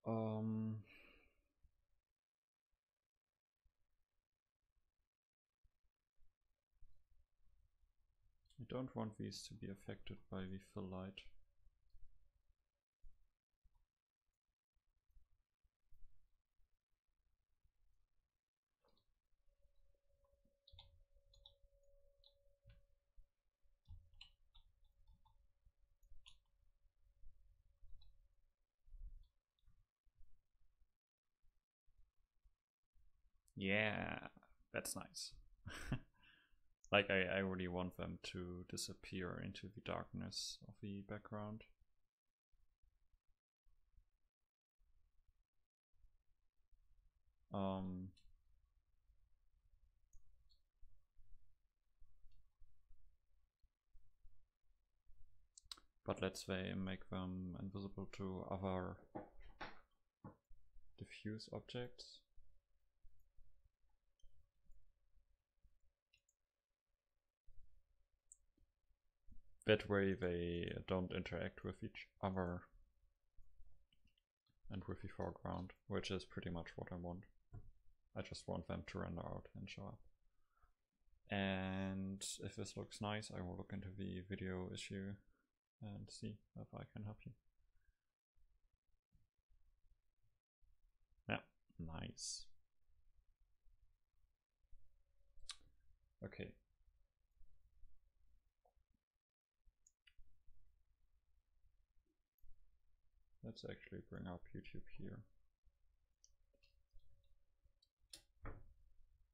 I don't want these to be affected by the fill light. Yeah, that's nice. Like I really want them to disappear into the darkness of the background. But let's say make them invisible to other diffuse objects. That way they don't interact with each other and with the foreground, which is pretty much what I want. I just want them to render out and show up. And if this looks nice, I will look into the video issue and see if I can help you. Yeah, nice. Okay. Let's actually bring up YouTube here.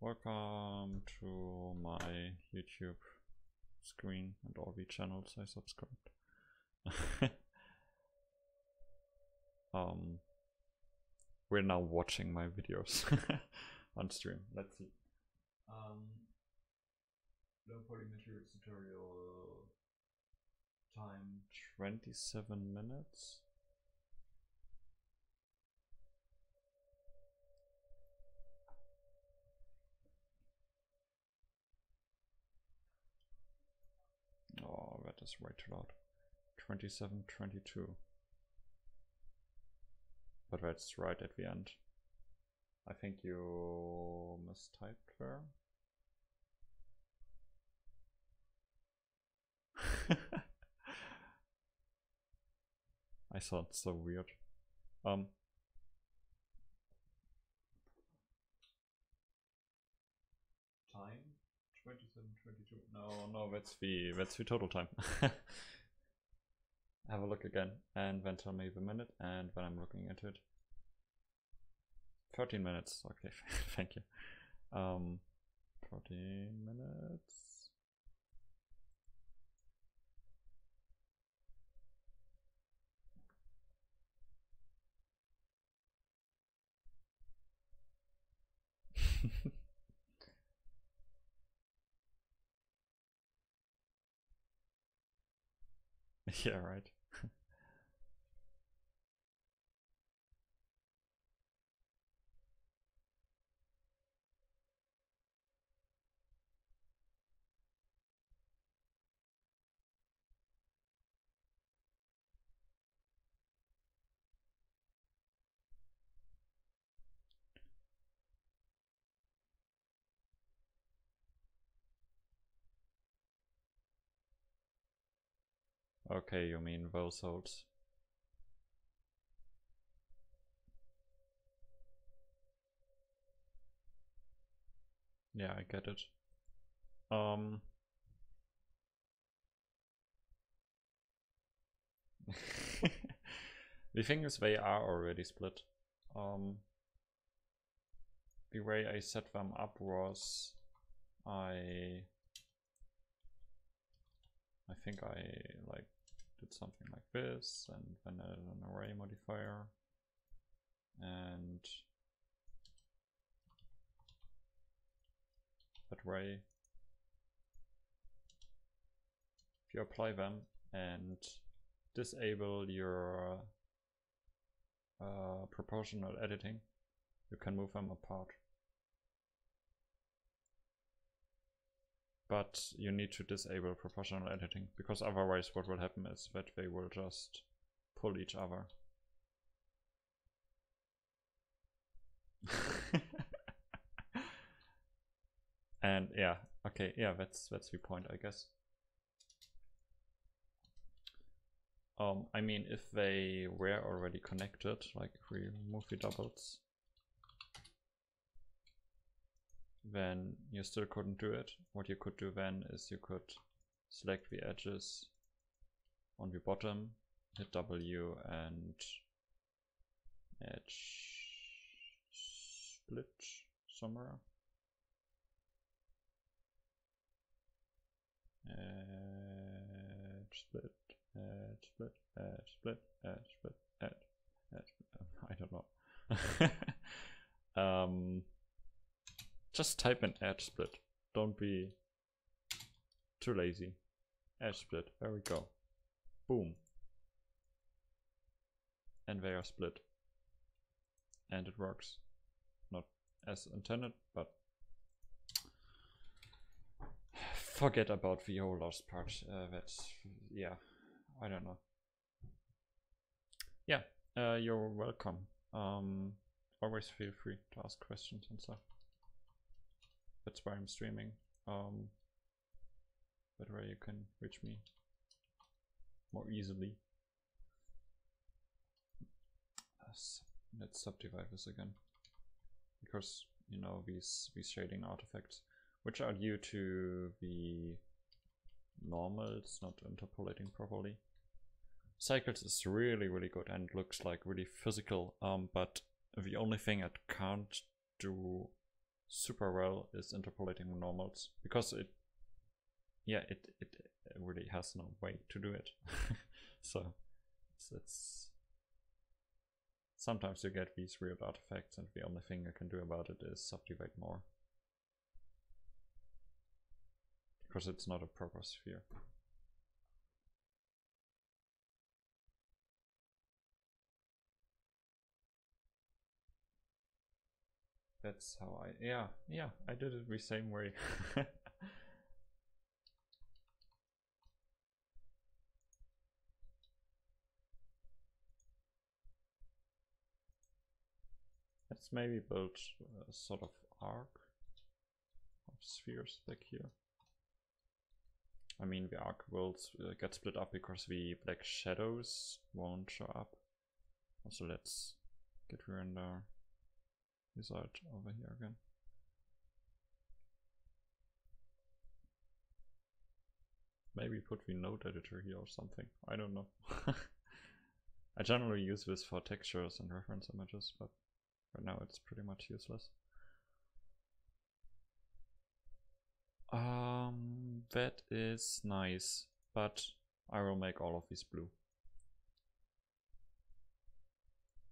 Welcome to my YouTube screen and all the channels I subscribed. We're now watching my videos on stream. Let's see. LowPoly materials tutorial time 27 minutes. Oh, that is way too loud. 27:22. But that's right at the end. I think you mistyped there. I thought so weird. Time 27:22. No, that's the total time. Have a look again and then tell me the minute, and when I'm looking into it. 13 minutes. Okay, thank you. 14 minutes. Yeah, right. Okay, you mean those holes. Yeah, I get it. The thing is, they are already split. The way I set them up was I think I like did something like this, and then added an array modifier, and that way if you apply them and disable your proportional editing, you can move them apart. But you need to disable proportional editing, because otherwise what will happen is that they will just pull each other. And yeah, okay, yeah, that's the point, I guess. I mean, if they were already connected, like if we remove the doubles, then you still couldn't do it. What you could do then is you could select the edges on the bottom, hit W and edge split somewhere. Edge split, edge split, edge split, edge split, edge split. I don't know. Just type in edge split. Don't be too lazy. Edge split. There we go. Boom. And they are split. And it works. Not as intended, but forget about the whole last part. That's, yeah, I don't know. Yeah, you're welcome. Always feel free to ask questions and stuff. That's why I'm streaming. That way you can reach me more easily. Let's subdivide this again, because you know these shading artifacts, which are due to the normals not interpolating properly. Cycles is really good and looks like really physical, but the only thing it can't do super well is interpolating normals, because it really has no way to do it. So it's sometimes you get these weird artifacts and the only thing you can do about it is subdivide more, because it's not a proper sphere. That's how yeah, I did it the same way. Let's maybe build a sort of arc of spheres back here. I mean, the arc will get split up because the black shadows won't show up. Also, let's get render result over here again. Maybe put the node editor here or something. I don't know. I generally use this for textures and reference images, but right now it's pretty much useless. That is nice, but I will make all of these blue.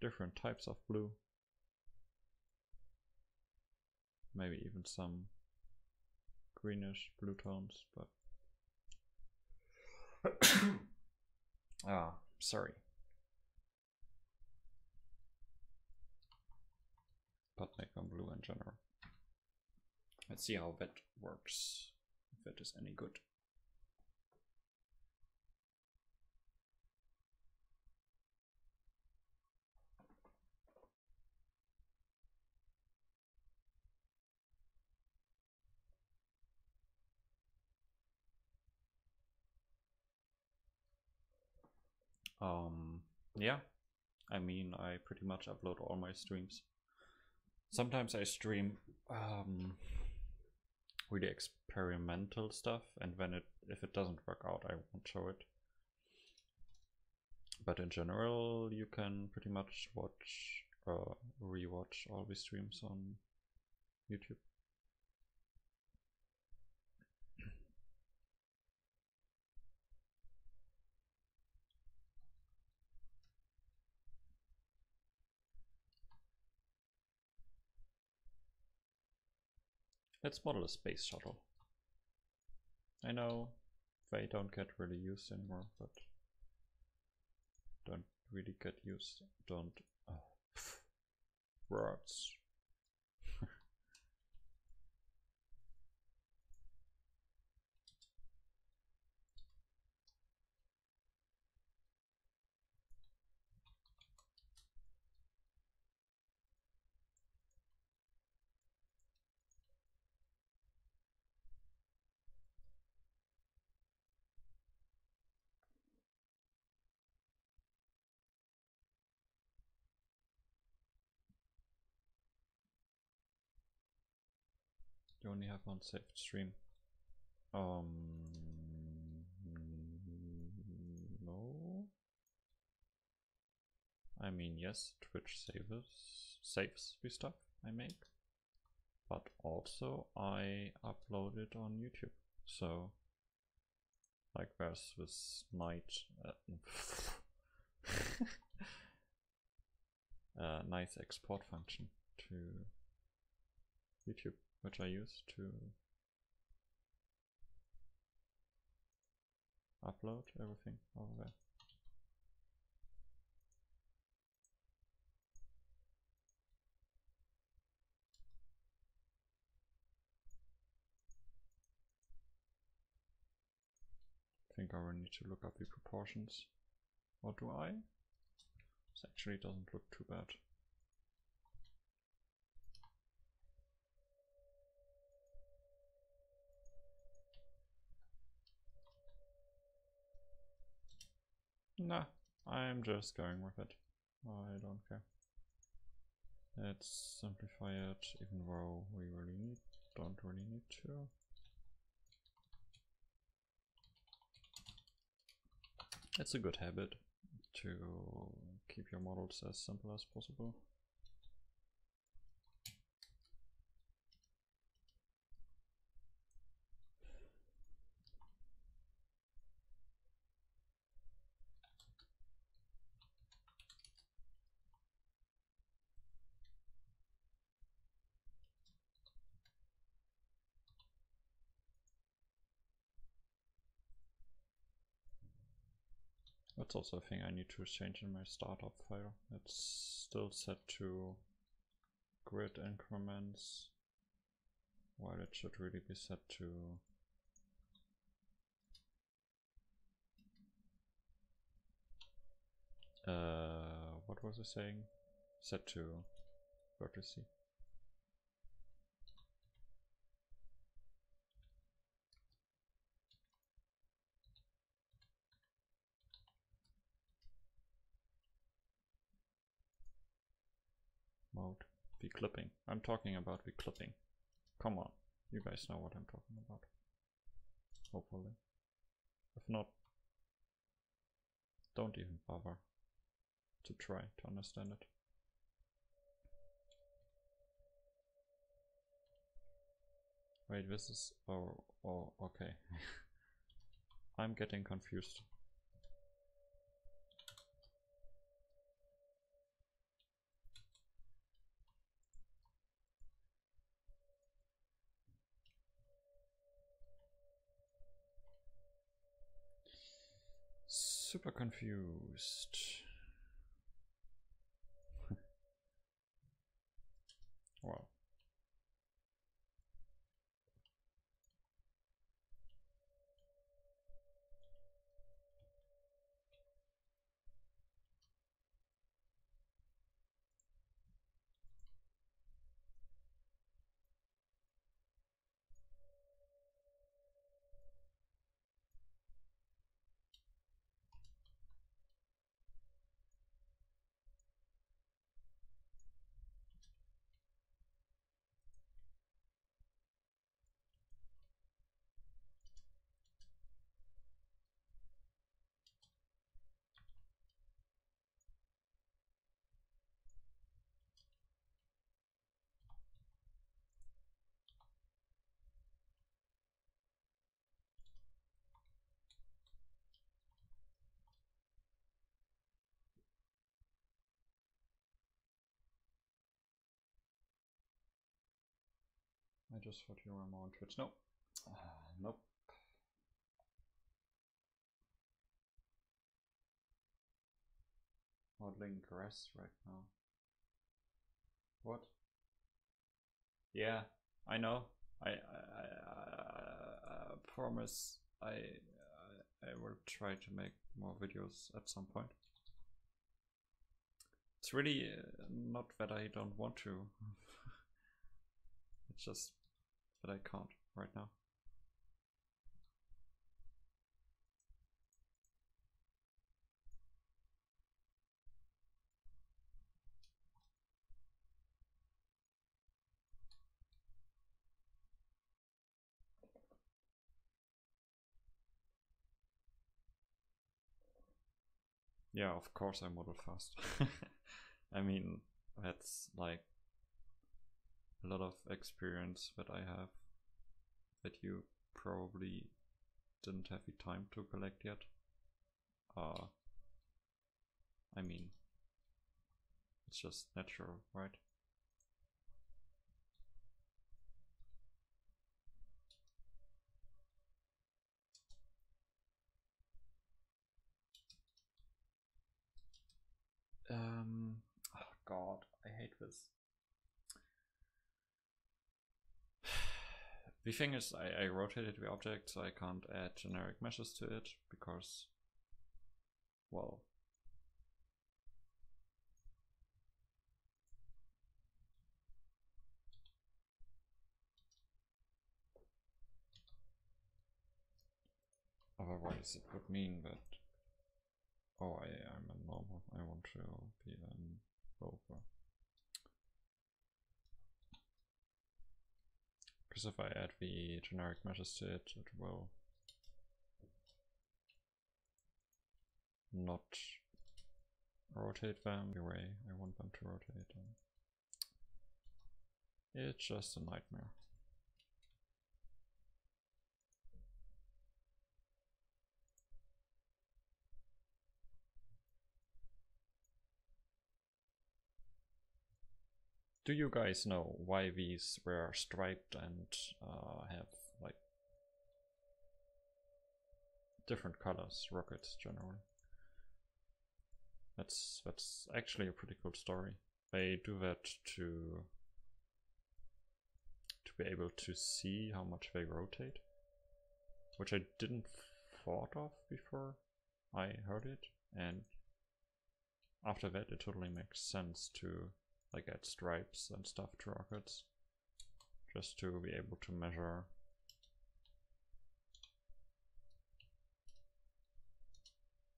Different types of blue. Maybe even some greenish blue tones, but sorry. But make them blue in general. Let's see how that works, if that is any good. Yeah, I mean, I pretty much upload all my streams. Sometimes I stream really experimental stuff, and when if it doesn't work out, I won't show it. But in general, you can pretty much watch, rewatch all the streams on YouTube. Let's model a space shuttle. I know they don't get really used anymore, but don't really get used. Don't. Words. You only have one saved stream. No. I mean, yes, Twitch saves the stuff I make, but also I upload it on YouTube. So, like, there's this nice export function to YouTube, which I use to upload everything over there. I think I will need to look up the proportions. Or do I? This actually doesn't look too bad. Nah, I'm just going with it. I don't care. Let's simplify it, even though we don't really need to. It's a good habit to keep your models as simple as possible. That's also a thing I need to change in my startup file. It's still set to grid increments, while it should really be set to what was I saying? Set to vertice. Mode. The clipping. I'm talking about the clipping. Come on. You guys know what I'm talking about. Hopefully. If not, don't even bother to try to understand it. Wait, this is... oh, okay. I'm getting confused. Super confused. Wow. I just thought you were more on Twitch. Nope. Nope. Modeling grass right now. What? Yeah, I know. I promise I will try to make more videos at some point. It's really not that I don't want to. It's just that I can't right now. Yeah, of course I model fast. I mean, that's like a lot of experience that I have that you probably didn't have the time to collect yet. I mean, it's just natural, right? Oh god, I hate this. The thing is, I rotated the object, so I can't add generic meshes to it because, well, otherwise it would mean that, oh, I'm a normal, I want to be an over. Because if I add the generic meshes to it, it will not rotate them the way I want them to rotate them. It's just a nightmare. Do you guys know why these were striped and have like different colors, rockets generally? That's actually a pretty cool story. They do that to be able to see how much they rotate, which I didn't thought of before I heard it, and after that it totally makes sense to like add stripes and stuff to rockets, just to be able to measure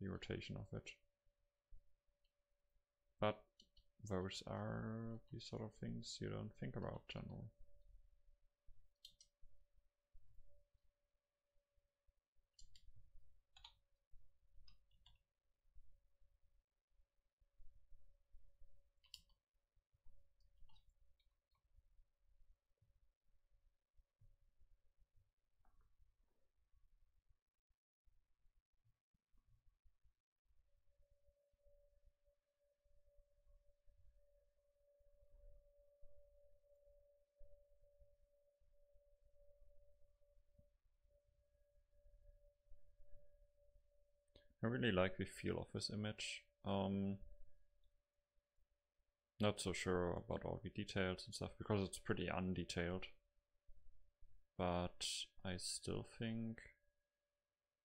the rotation of it. But those are the sort of things you don't think about generally. I really like the feel of this image. Not so sure about all the details and stuff because it's pretty undetailed, but I still think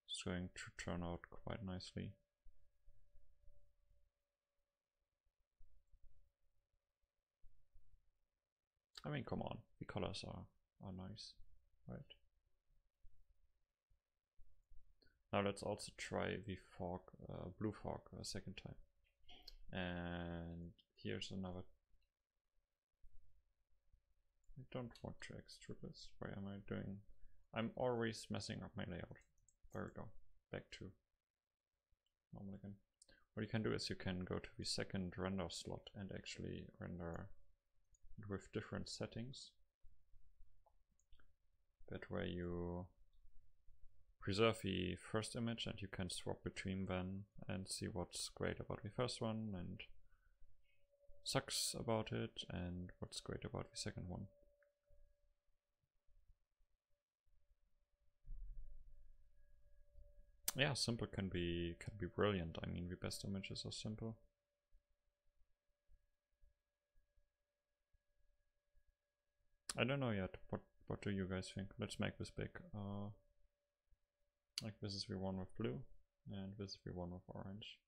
it's going to turn out quite nicely. I mean, come on, the colors are nice, right? Now let's also try the fog, blue fog a second time. And here's another. I don't want to extrude this. Why am I doing? I'm always messing up my layout. There we go. Back to normal again. What you can do is you can go to the second render slot and actually render it with different settings. That way you preserve the first image and you can swap between them and see what's great about the first one and sucks about it and what's great about the second one. Yeah, simple can be brilliant. I mean, the best images are simple. I don't know yet. What do you guys think? Let's make this big. Like this is the one with blue, and this is the one with orange.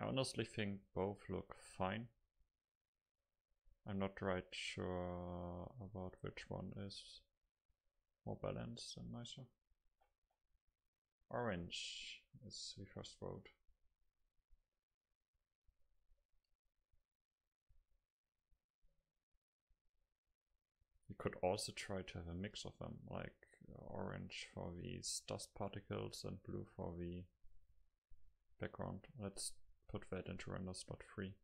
I honestly think both look fine. I'm not right sure about which one is more balanced and nicer. Orange is the first vote. could also try to have a mix of them, like orange for these dust particles and blue for the background. Let's put that into render slot 3.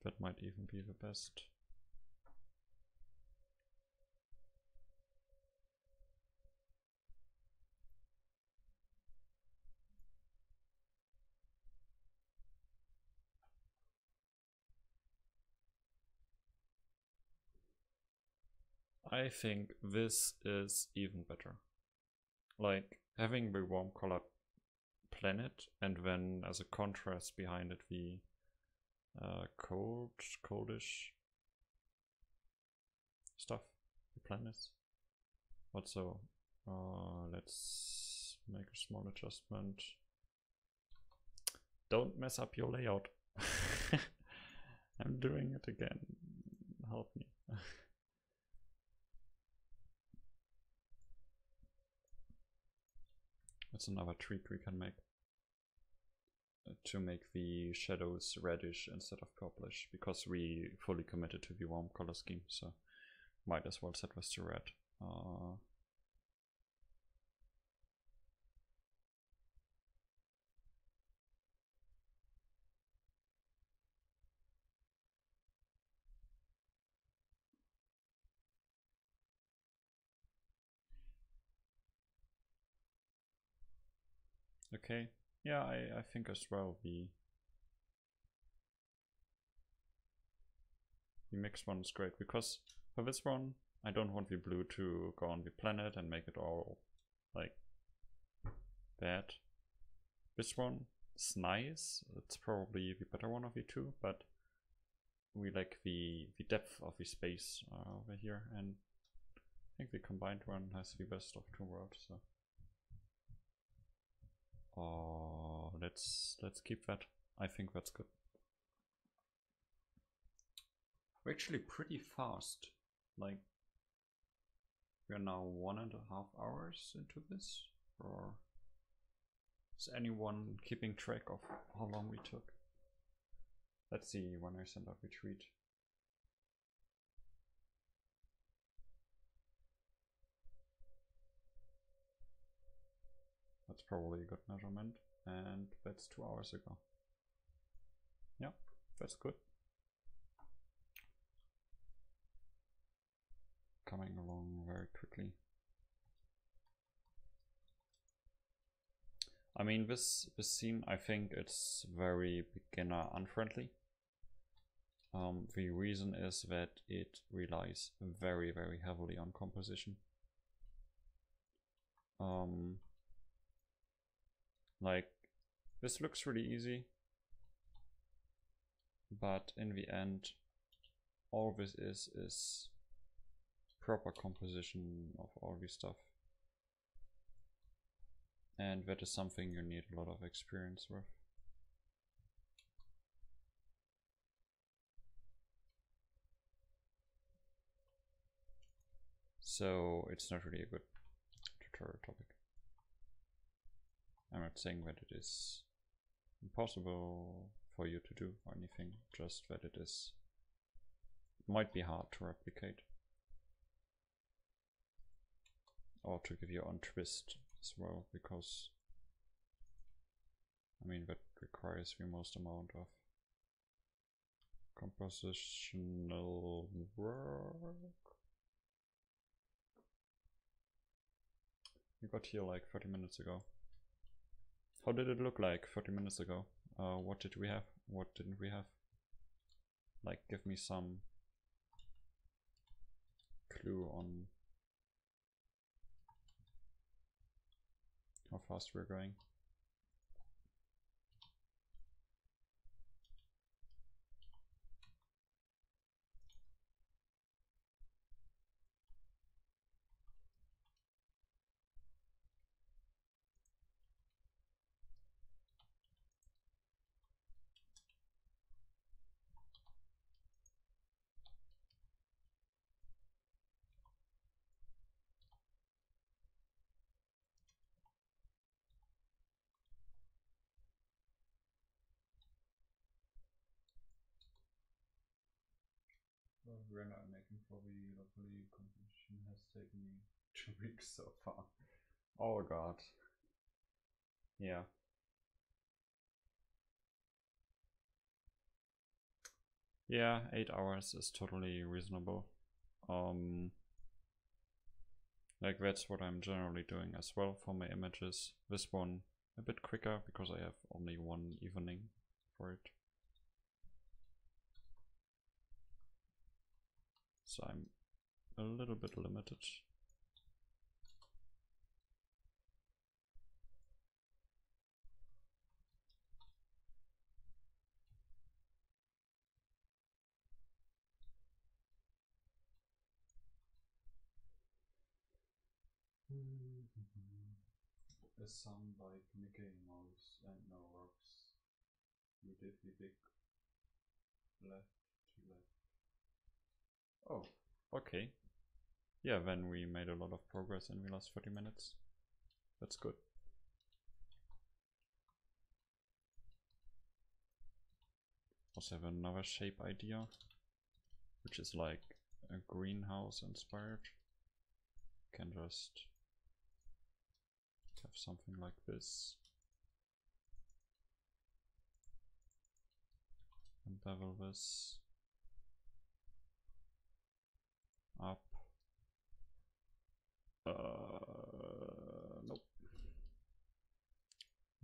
That might even be the best. I think this is even better. Like having the warm colored planet and then as a contrast behind it the coldish stuff, the planets. Also, let's make a small adjustment. Don't mess up your layout. I'm doing it again. Help me. That's another tweak we can make to make the shadows reddish instead of purplish, because we fully committed to the warm color scheme, so might as well set this to red. Okay, yeah, I think as well the mixed one is great, because for this one I don't want the blue to go on the planet and make it all like bad. This one is nice, it's probably the better one of the two, but we like the depth of the space over here, and I think the combined one has the best of two worlds. So let's keep that. I think that's good. We're actually pretty fast. Like, we are now 1.5 hours into this. Or is anyone keeping track of how long we took? Let's see when I send out a tweet. That's probably a good measurement, and that's 2 hours ago. Yeah, that's good. Coming along very quickly. I mean, this scene, I think it's very beginner unfriendly. The reason is that it relies very, very heavily on composition. Like, this looks really easy, but in the end, all this is proper composition of all this stuff. And that is something you need a lot of experience with. So it's not really a good tutorial topic. I'm not saying that it is impossible for you to do or anything, just that it might be hard to replicate. Or to give your own twist as well, because I mean that requires the most amount of compositional work. We got here like 30 minutes ago. How did it look like 30 minutes ago? What did we have? What didn't we have? Like, give me some clue on how fast we're going. render I'm making for the LowPoly competition has taken me 2 weeks so far. Oh god. Yeah. Yeah, 8 hours is totally reasonable. Like that's what I'm generally doing as well for my images. This one a bit quicker because I have only one evening for it. So I'm a little bit limited. A song by Mickey Mouse and No Rocks. You did the big left to left. Oh, okay. Yeah, then we made a lot of progress in the last 30 minutes. That's good. Also have another shape idea, which is like a greenhouse inspired. Can just have something like this. And bevel this up. Nope.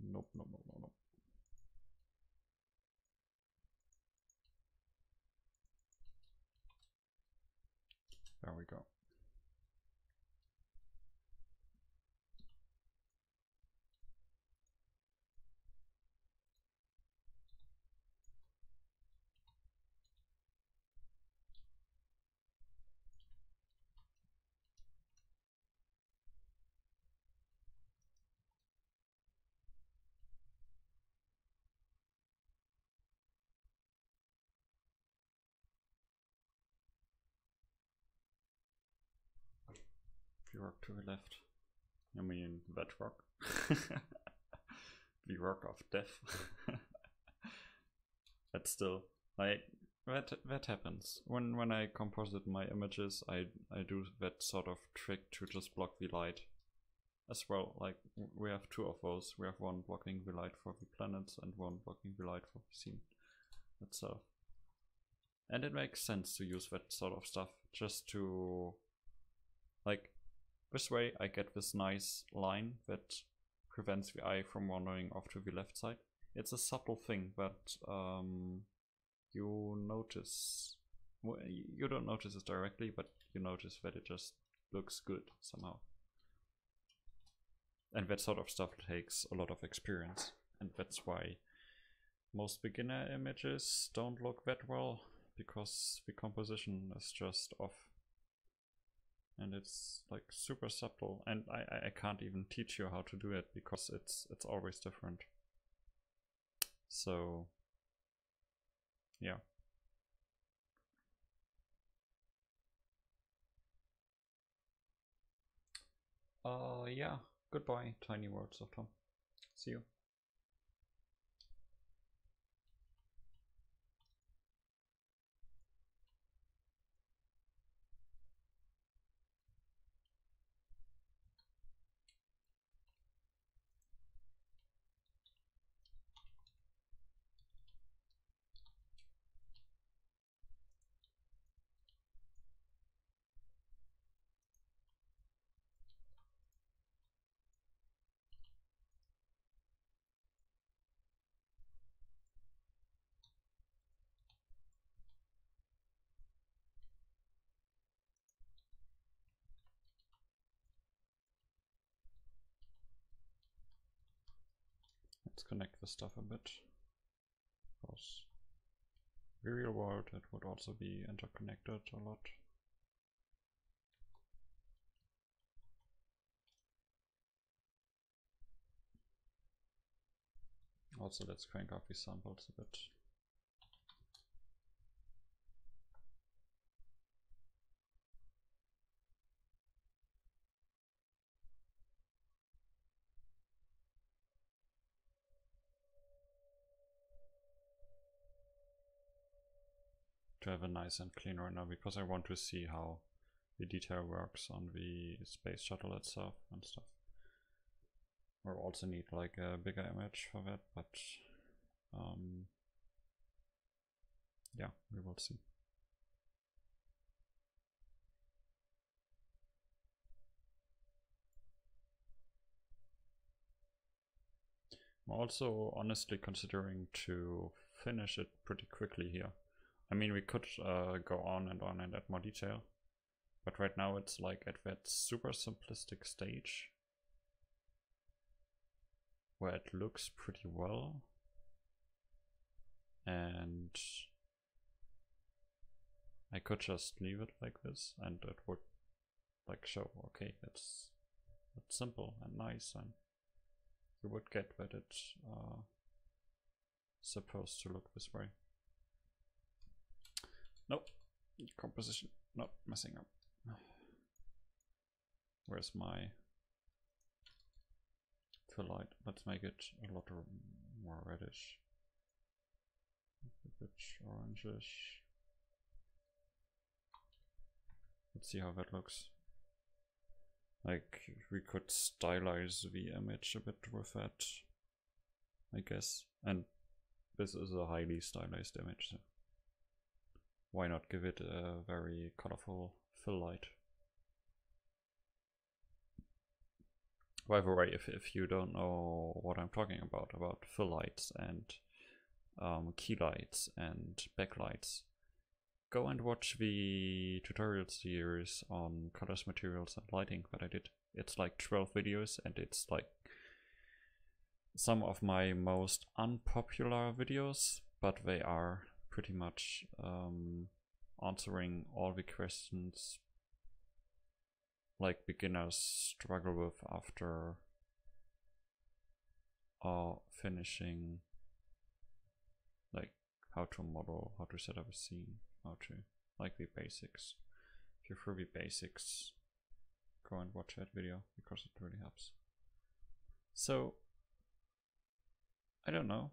Nope, nope, nope, nope, nope. There we go. Rework to the left. I mean, that rock. The rock of death. But still, like that happens when I composite my images. I do that sort of trick to just block the light as well. Like we have 2 of those. We have one blocking the light for the planets and one blocking the light for the scene itself. And it makes sense to use that sort of stuff just to, like, this way I get this nice line that prevents the eye from wandering off to the left side. It's a subtle thing, but you notice, well, you don't notice it directly, but you notice that it just looks good somehow. And that sort of stuff takes a lot of experience, and that's why most beginner images don't look that well, because the composition is just off. And it's like super subtle, and I can't even teach you how to do it because it's always different. So yeah. Yeah. Goodbye, tiny words of Tom. See you. Let's connect the stuff a bit, because the real world it would also be interconnected a lot. Also, let's crank up these samples a bit. to have a nice and clean render, because I want to see how the detail works on the space shuttle itself and stuff. We'll also need like a bigger image for that, but yeah, we will see. I'm also honestly considering to finish it pretty quickly here. I mean, we could go on and add more detail, but right now it's like at that super simplistic stage where it looks pretty well, and I could just leave it like this and it would like show, okay, it's simple and nice, and you would get that it's supposed to look this way. Nope, composition, not messing up. Where's my fill light? Let's make it a lot more reddish, a bit orangish. Let's see how that looks. Like, we could stylize the image a bit with that, I guess. And this is a highly stylized image, so why not give it a very colorful fill light? By the way, if you don't know what I'm talking about fill lights and key lights and backlights, go and watch the tutorial series on colors, materials and lighting that I did. It's like 12 videos and it's like some of my most unpopular videos, but they are pretty much answering all the questions like beginners struggle with after finishing, like how to model, how to set up a scene, how to, like the basics. If you're through the basics, go and watch that video because it really helps. So I don't know,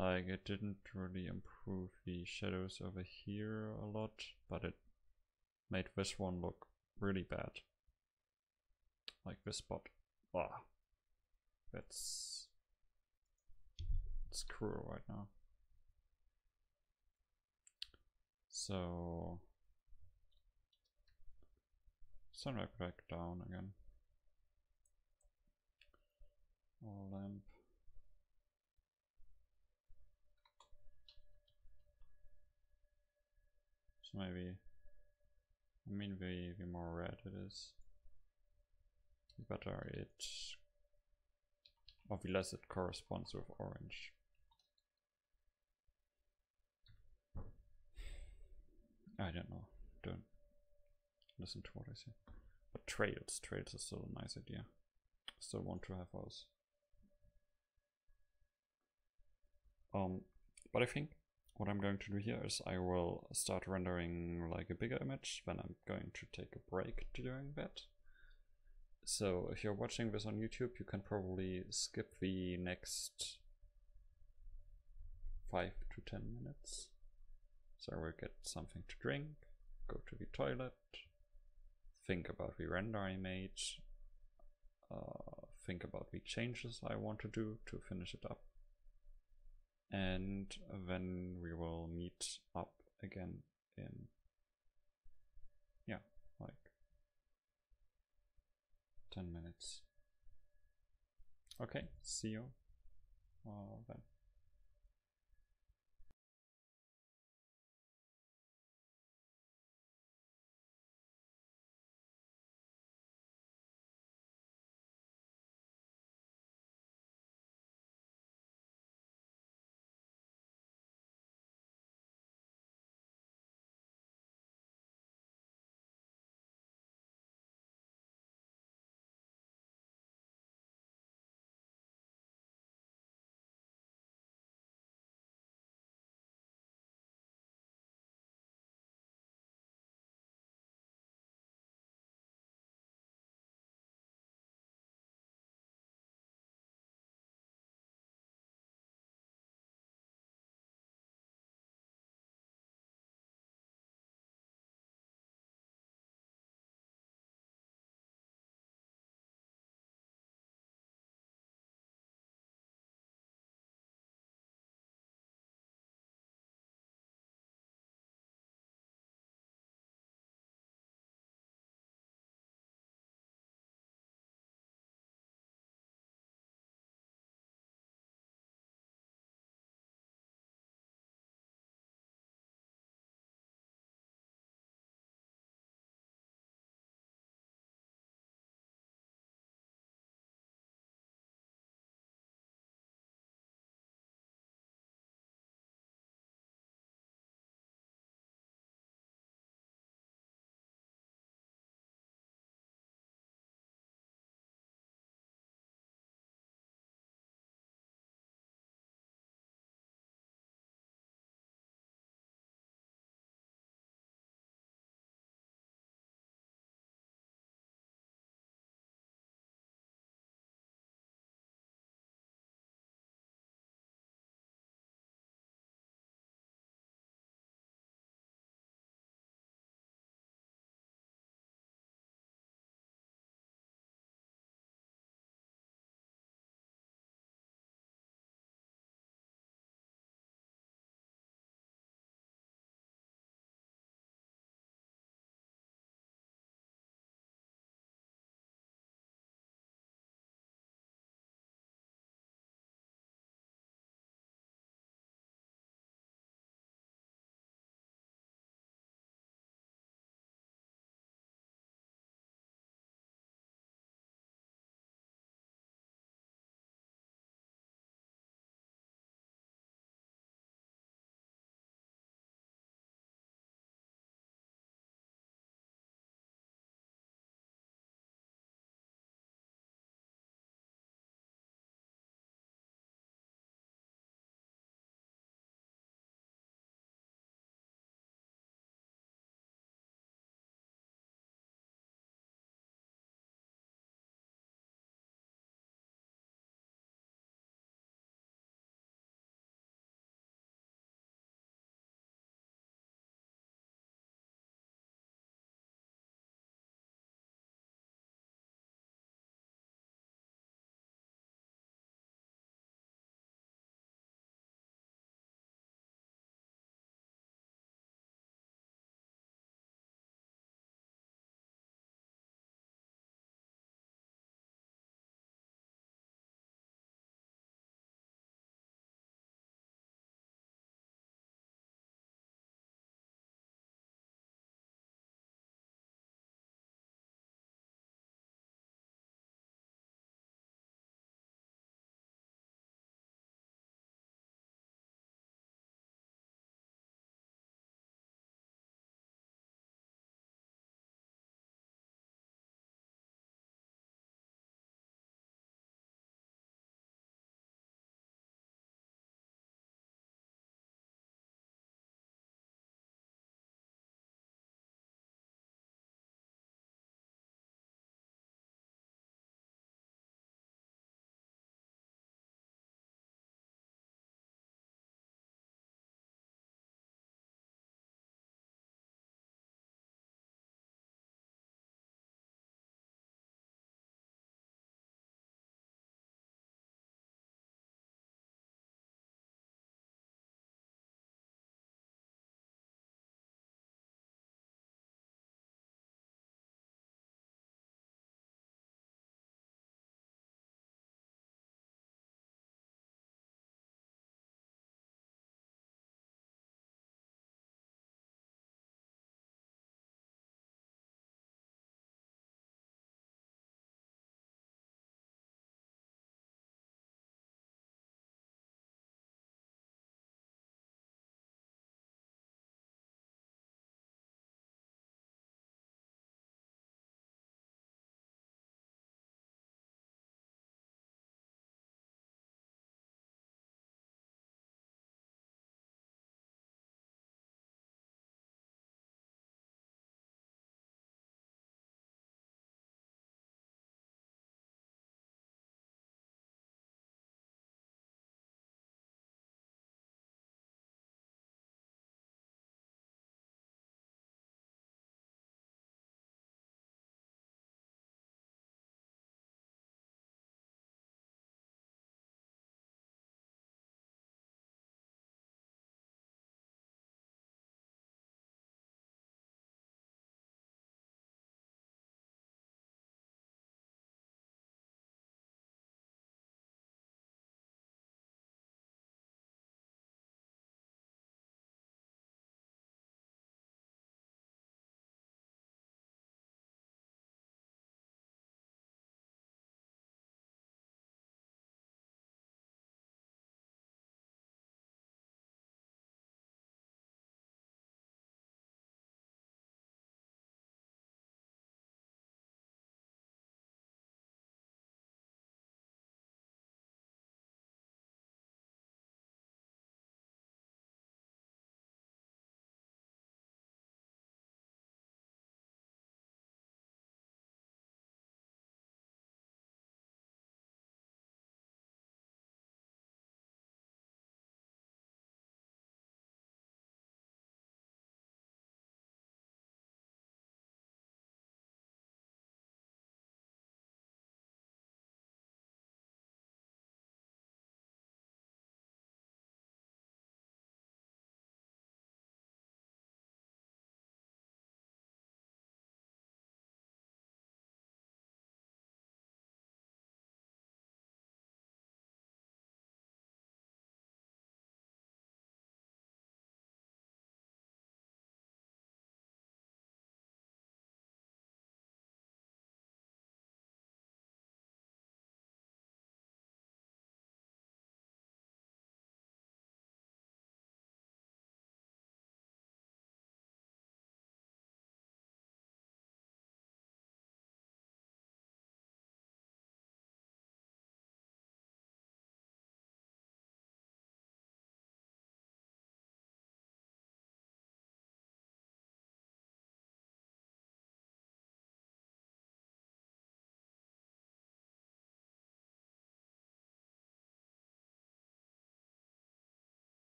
like it didn't really improve the shadows over here a lot, but it made this one look really bad, like this spot. Wow, it's cruel right now. So send it back down again. Lamp. So maybe, I mean, the more red it is, the better it, or the less it corresponds with orange. I don't know, don't listen to what I say. But trails is still a nice idea. Still want to have those. But I think what I'm going to do here is I will start rendering like a bigger image, then I'm going to take a break during that. So if you're watching this on YouTube, you can probably skip the next 5 to 10 minutes. So we'll get something to drink, go to the toilet, think about the render I made, think about the changes I want to do to finish it up. And then we will meet up again in, yeah, like 10 minutes. Okay, see you then.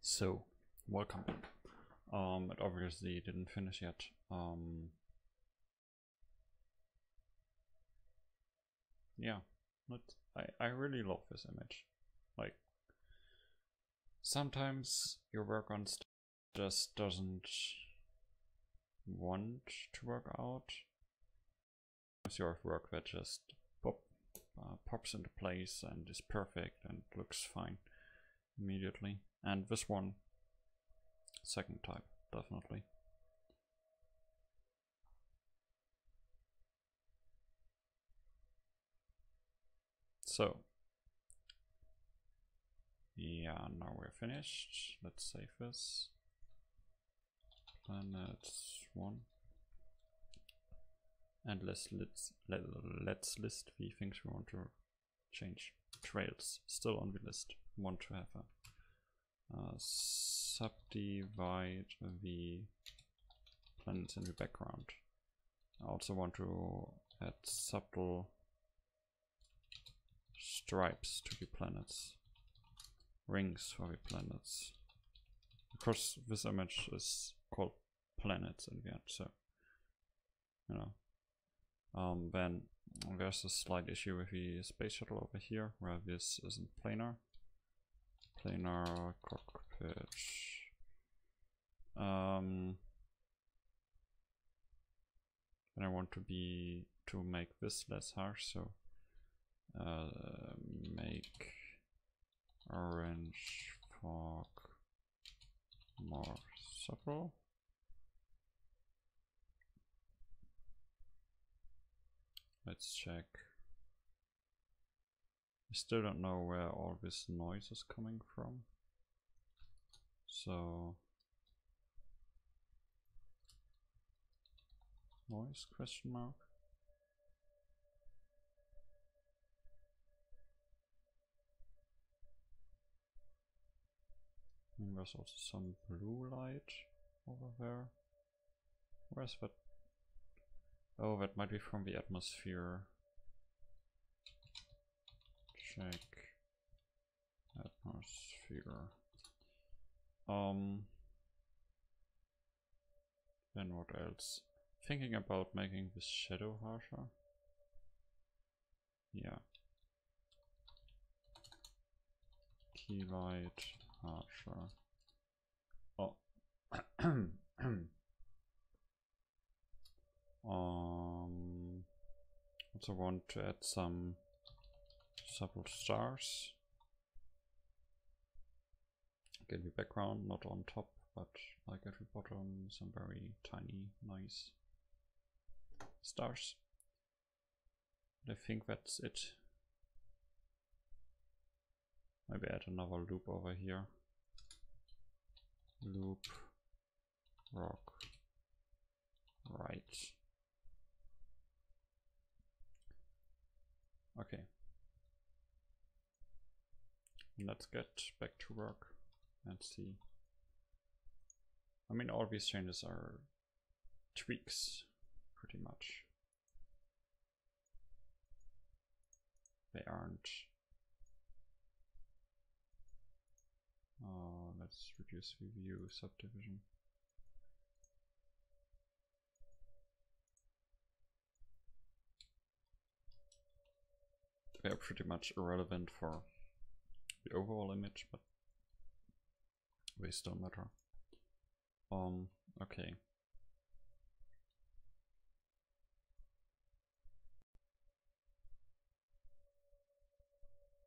So, welcome. It obviously didn't finish yet. Yeah, I really love this image. Like, sometimes your work on just doesn't want to work out. Sometimes you have work that just pops into place and is perfect and looks fine immediately. And this one, second type, definitely. So, yeah, now we're finished. Let's save this. Planets 1. And let's list the things we want to change. Trails, still on the list. Want to have a subdivide the planets in the background. I also want to add subtle stripes to the planets, rings for the planets, because this image is called planets in the end, so you know. Then there's a slight issue with the space shuttle over here, where this isn't planar. Planar cockpit. Then I want to make this less harsh, so make orange fog more subtle. Let's check. I still don't know where all this noise is coming from. So noise question mark. And there's also some blue light over there. Where's that? Oh, that might be from the atmosphere. Check atmosphere. Then what else? Thinking about making this shadow harsher. Yeah. Key light harsher. Oh. Also want to add some subtle stars. Get the background, not on top, but like at the bottom, some very tiny, nice stars. I think that's it. Maybe add another loop over here. Loop, rock, right. Okay. Let's get back to work and see. I mean, all these changes are tweaks, pretty much. They aren't. Let's reduce the view subdivision. They are pretty much irrelevant for the overall image, but they still matter. Okay.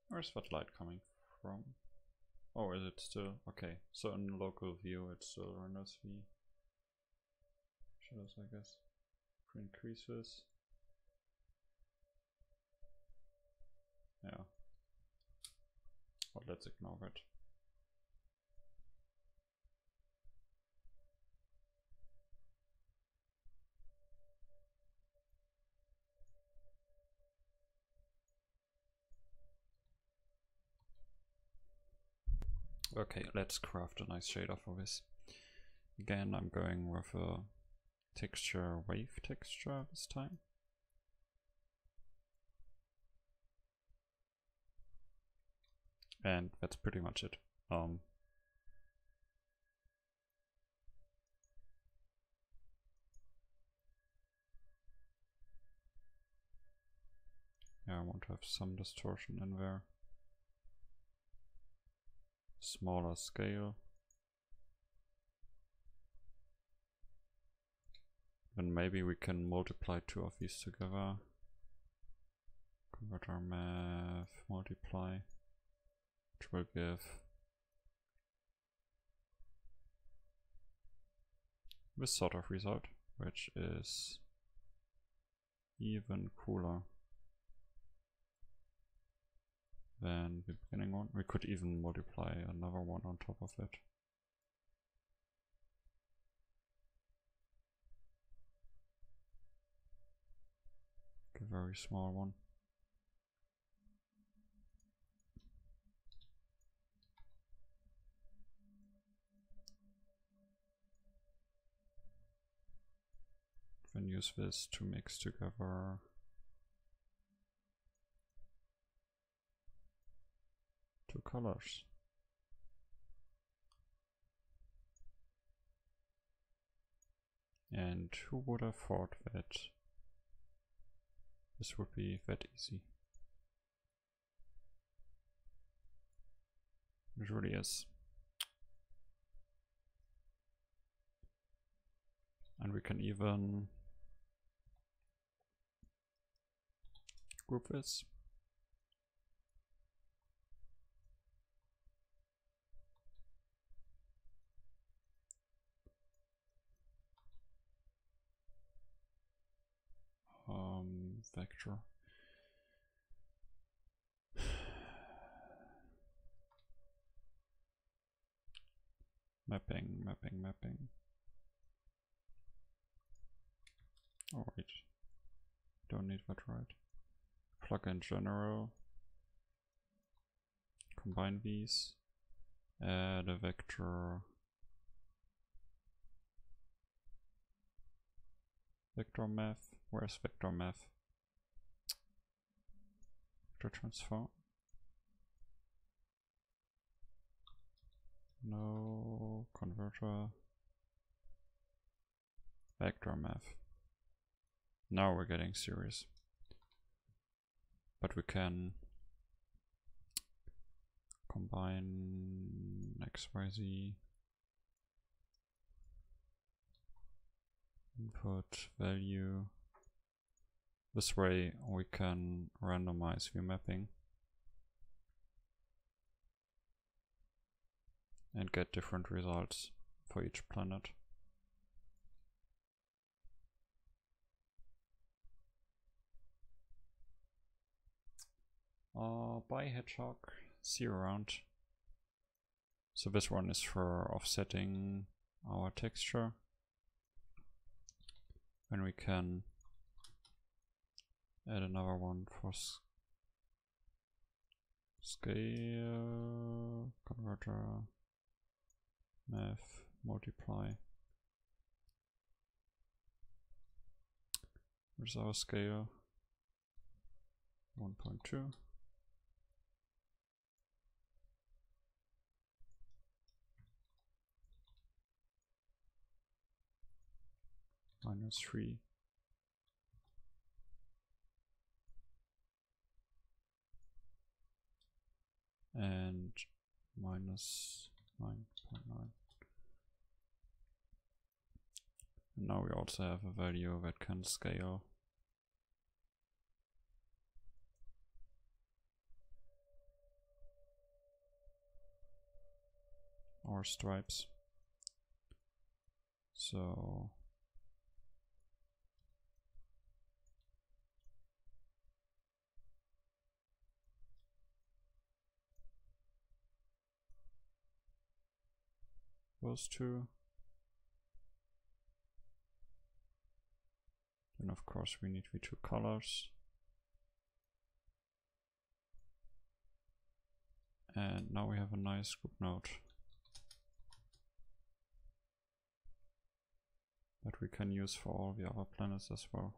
Where's that light coming from? Oh, is it still? Okay, so in local view it still renders the shadows, I guess. If we increase this. Yeah. But let's ignore that. Okay, let's craft a nice shader for this. Again, I'm going with a texture wave texture this time. And that's pretty much it. Yeah, I want to have some distortion in there. Smaller scale. Then maybe we can multiply two of these together. Convert our math, multiply, which will give this sort of result, which is even cooler than the beginning one. We could even multiply another one on top of it. A very small one. Then use this to mix together two colors. And who would have thought that this would be that easy? It really is. And we can even group this. Vector. Mapping. Oh wait, don't need that, right? Plug in general. Combine these. Add a vector. Vector math. Where's vector math? Vector transform. No converter. Vector math. Now we're getting serious. But we can combine XYZ. Input value. This way we can randomize the mapping and get different results for each planet. By hedgehog, see around. So this one is for offsetting our texture. And we can add another one for scale, converter, math, multiply. Where's our scale? 1.2. -3. And -9.9. And now we also have a value that can scale. Our stripes. So those two. Then of course we need the two colors. And now we have a nice group node that we can use for all the other planets as well.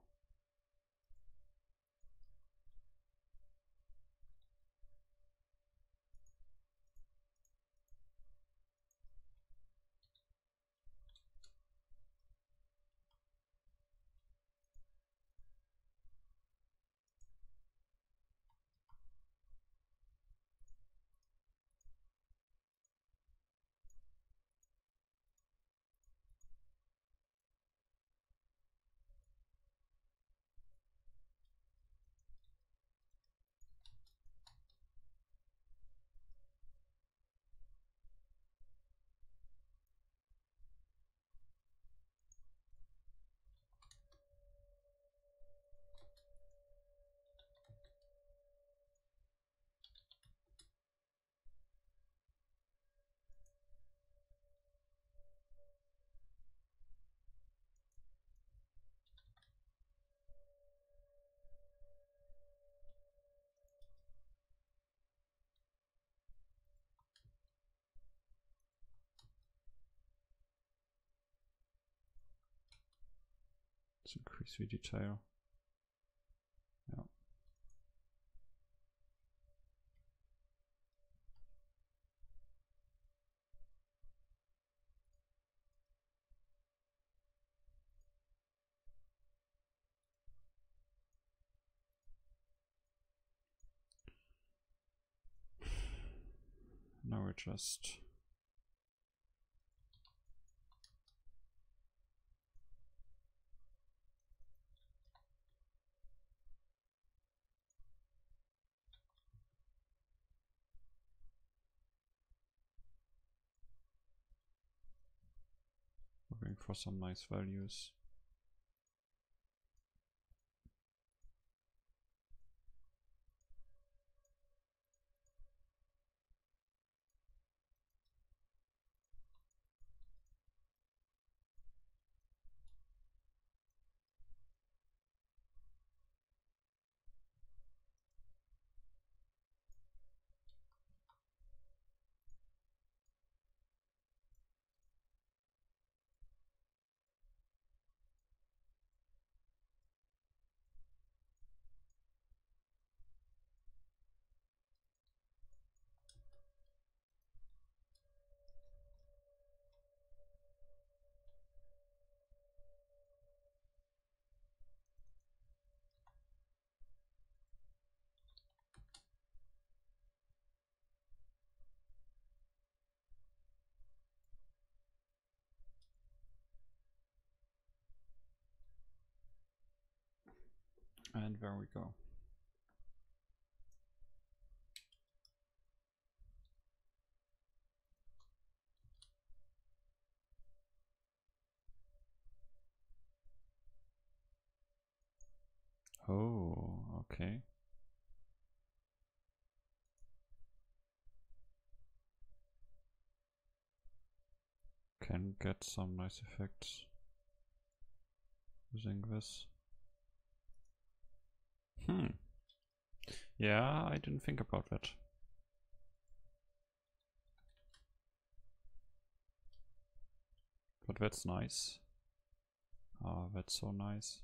Let's increase the detail. Yeah. Now we just looking for some nice values. And there we go. Oh, okay. Can get some nice effects using this. Yeah, I didn't think about that. But that's nice. Oh, that's so nice.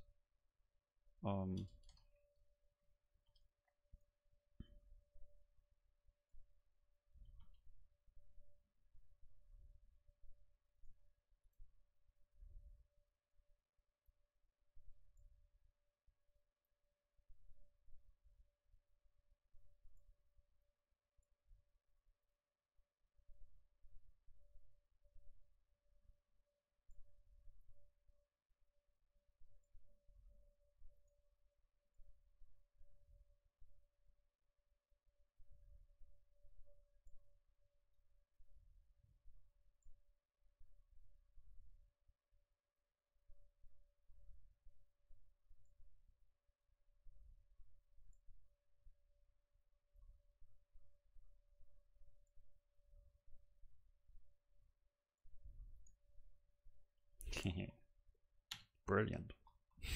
Brilliant.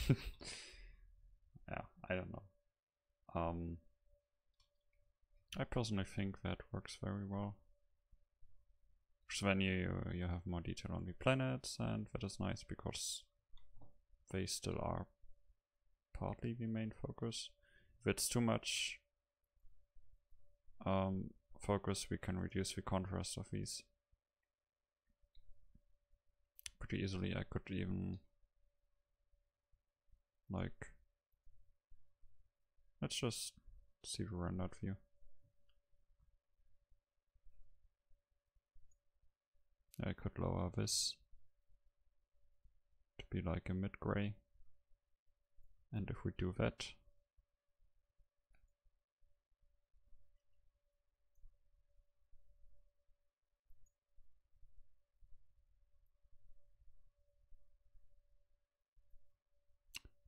Yeah, I don't know. I personally think that works very well. So then you have more detail on the planets, and that is nice because they still are partly the main focus. If it's too much focus, we can reduce the contrast of these pretty easily. I could even like, let's just see the rendered view. I could lower this to be like a mid-gray, and if we do that,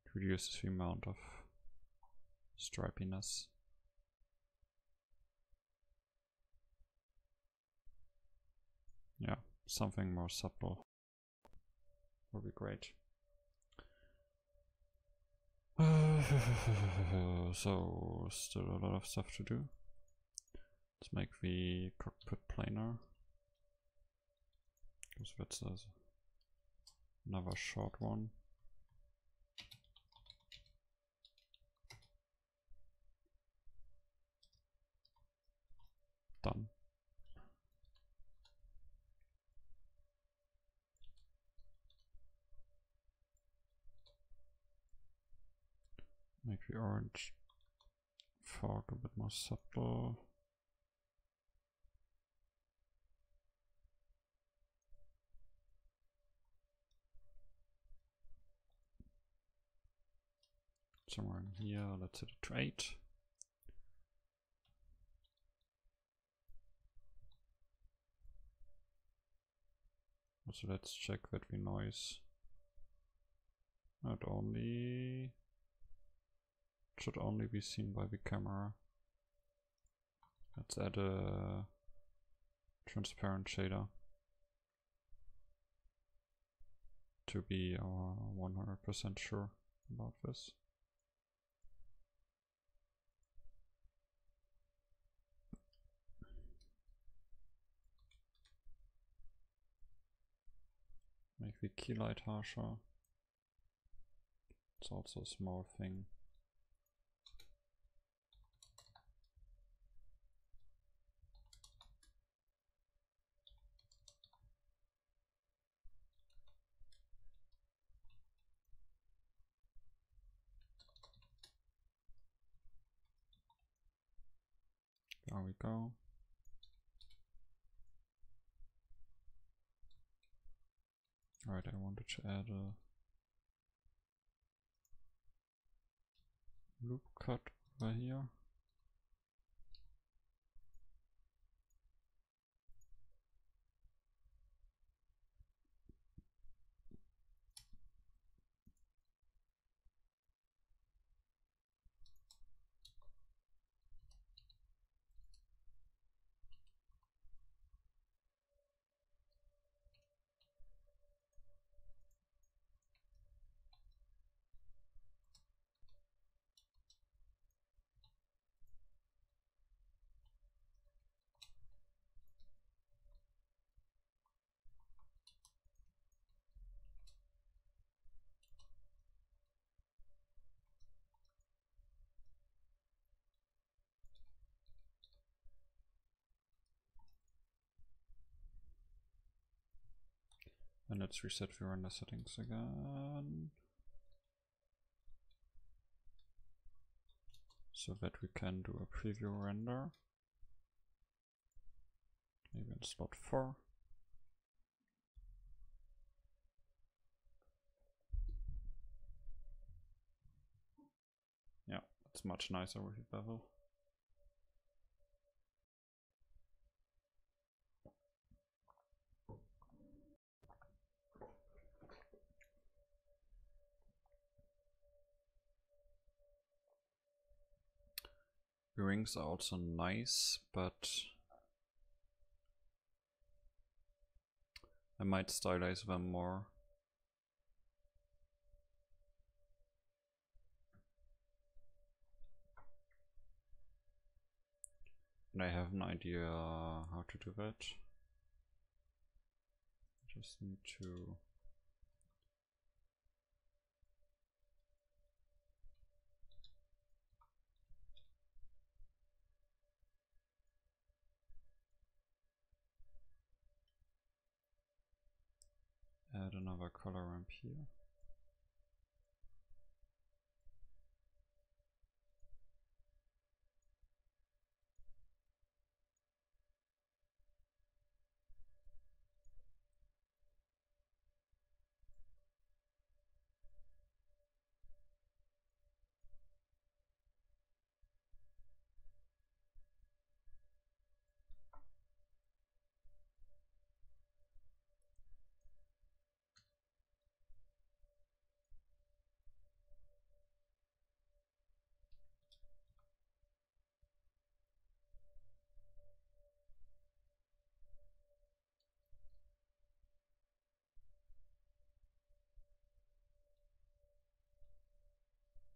it reduces the amount of stripiness. Yeah, something more subtle would be great. So still a lot of stuff to do. Let's make the cockpit planar, because that's another short one. done. Make the orange fog a bit more subtle. Somewhere in here, let's set it to 8. Also let's check that the noise should only be seen by the camera. Let's add a transparent shader to be 100% sure about this. Make the key light harsher. It's also a small thing. There we go. Alright, I wanted to add a loop cut over here. And let's reset the render settings again, so that we can do a preview render, maybe in slot 4. Yeah, it's much nicer with the bevel. The rings are also nice, but I might stylize them more. And I have an idea how to do that. Just need to add another color ramp here.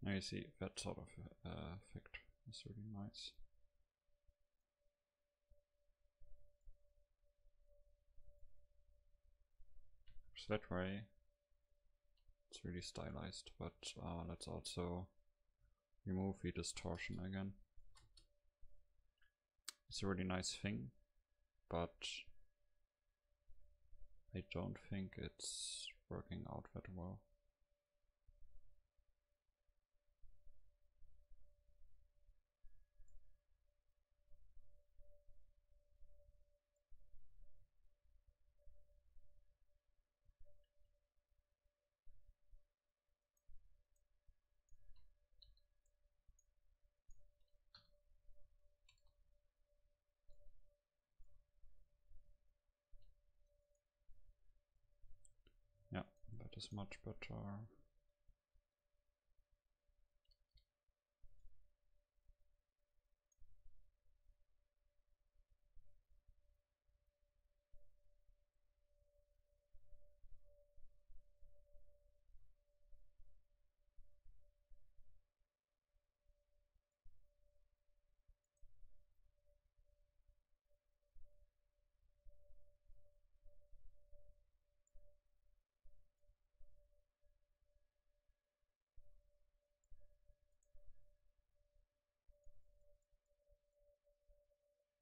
I see, that sort of effect is really nice. So that way it's really stylized, but let's also remove the distortion again. It's a really nice thing, but I don't think it's working out that well. Yeah, that is much better.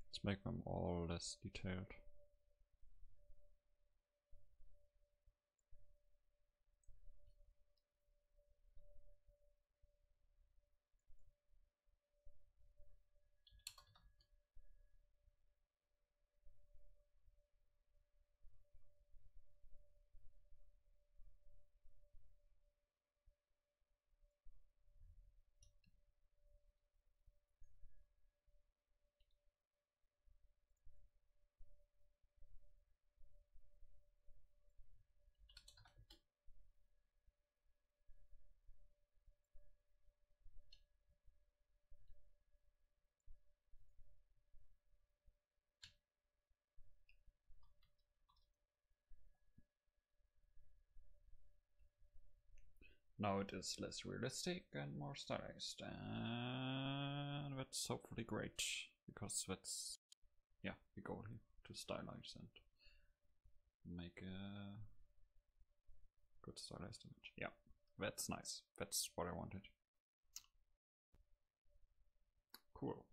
Let's make them all less detailed. Now it is less realistic and more stylized, and that's hopefully great, because that's, yeah, the goal here, to stylize and make a good stylized image. Yeah, that's nice. That's what I wanted. Cool.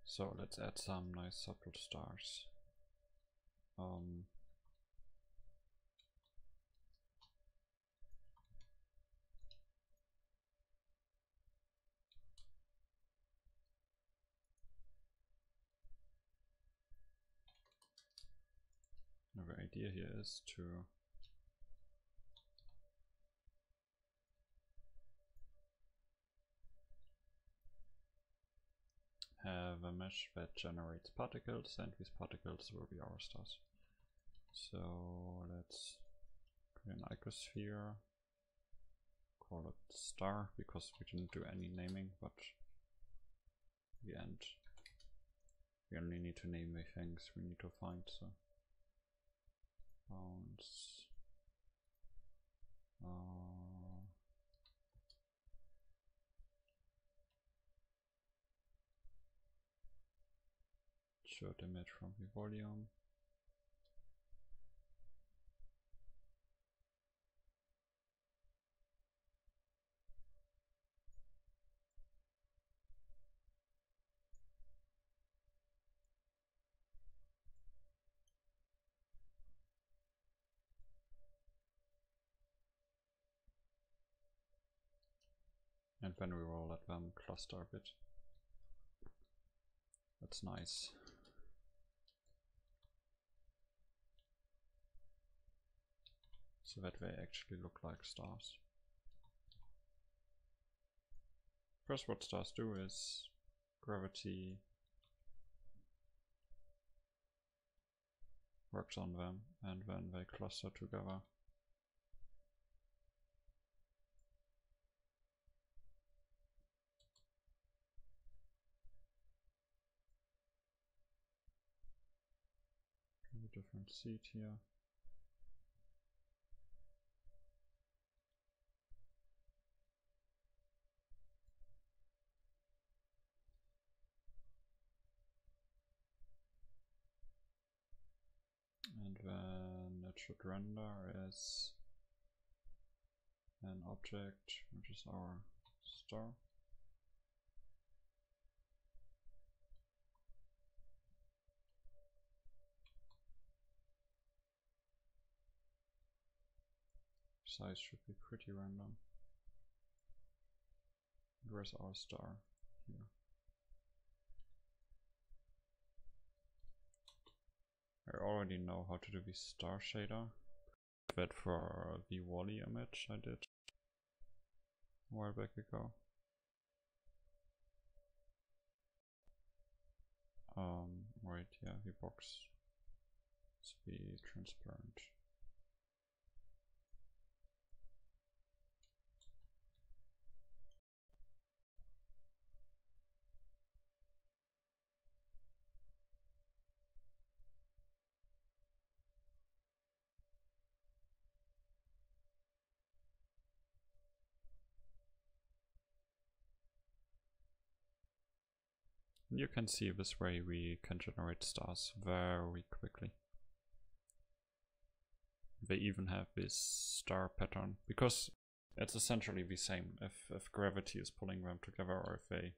So let's add some nice subtle stars. The idea here is to have a mesh that generates particles, and these particles will be our stars. So let's create an icosphere, call it star, because we didn't do any naming, but in the end we only need to name the things we need to find. So bounce, short image from the volume. And then we will let them cluster a bit. That's nice. So that they actually look like stars. First, what stars do is gravity works on them, and then they cluster together. different seed here. And then it should render as an object, which is our star. Size should be pretty random. Where's our star? Here. I already know how to do the star shader. That for the Wally image I did a while back ago. Right, yeah, the box must be transparent. You can see this way we can generate stars very quickly. They even have this star pattern because it's essentially the same if gravity is pulling them together, or if they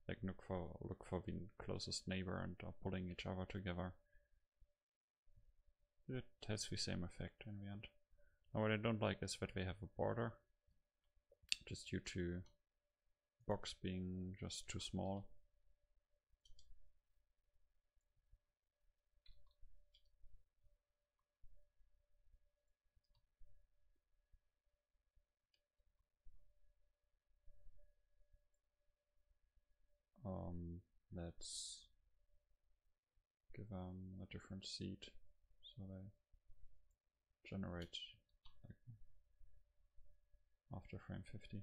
like look for the closest neighbor and are pulling each other together. It has the same effect in the end. Now what I don't like is that they have a border, just due to the box being just too small. Let's give them a different seed so they generate like after frame 50.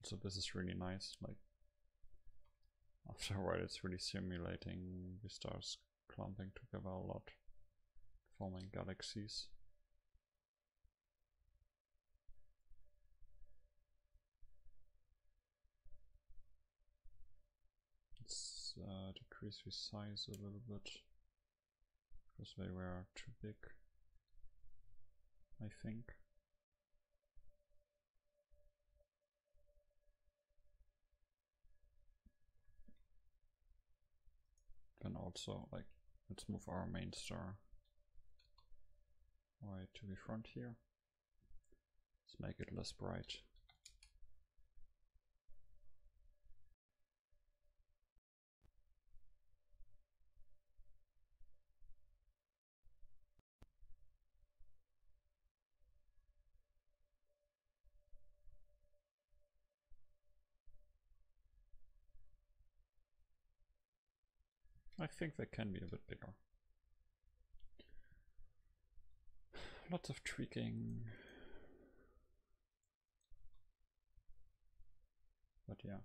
So this is really nice, like after a while it's really simulating the stars clumping together a lot, forming galaxies. Let's decrease the size a little bit because they were too big, I think. Then also, like, let's move our main star right to the front here. Let's make it less bright. I think they can be a bit bigger. Lots of tweaking. But yeah.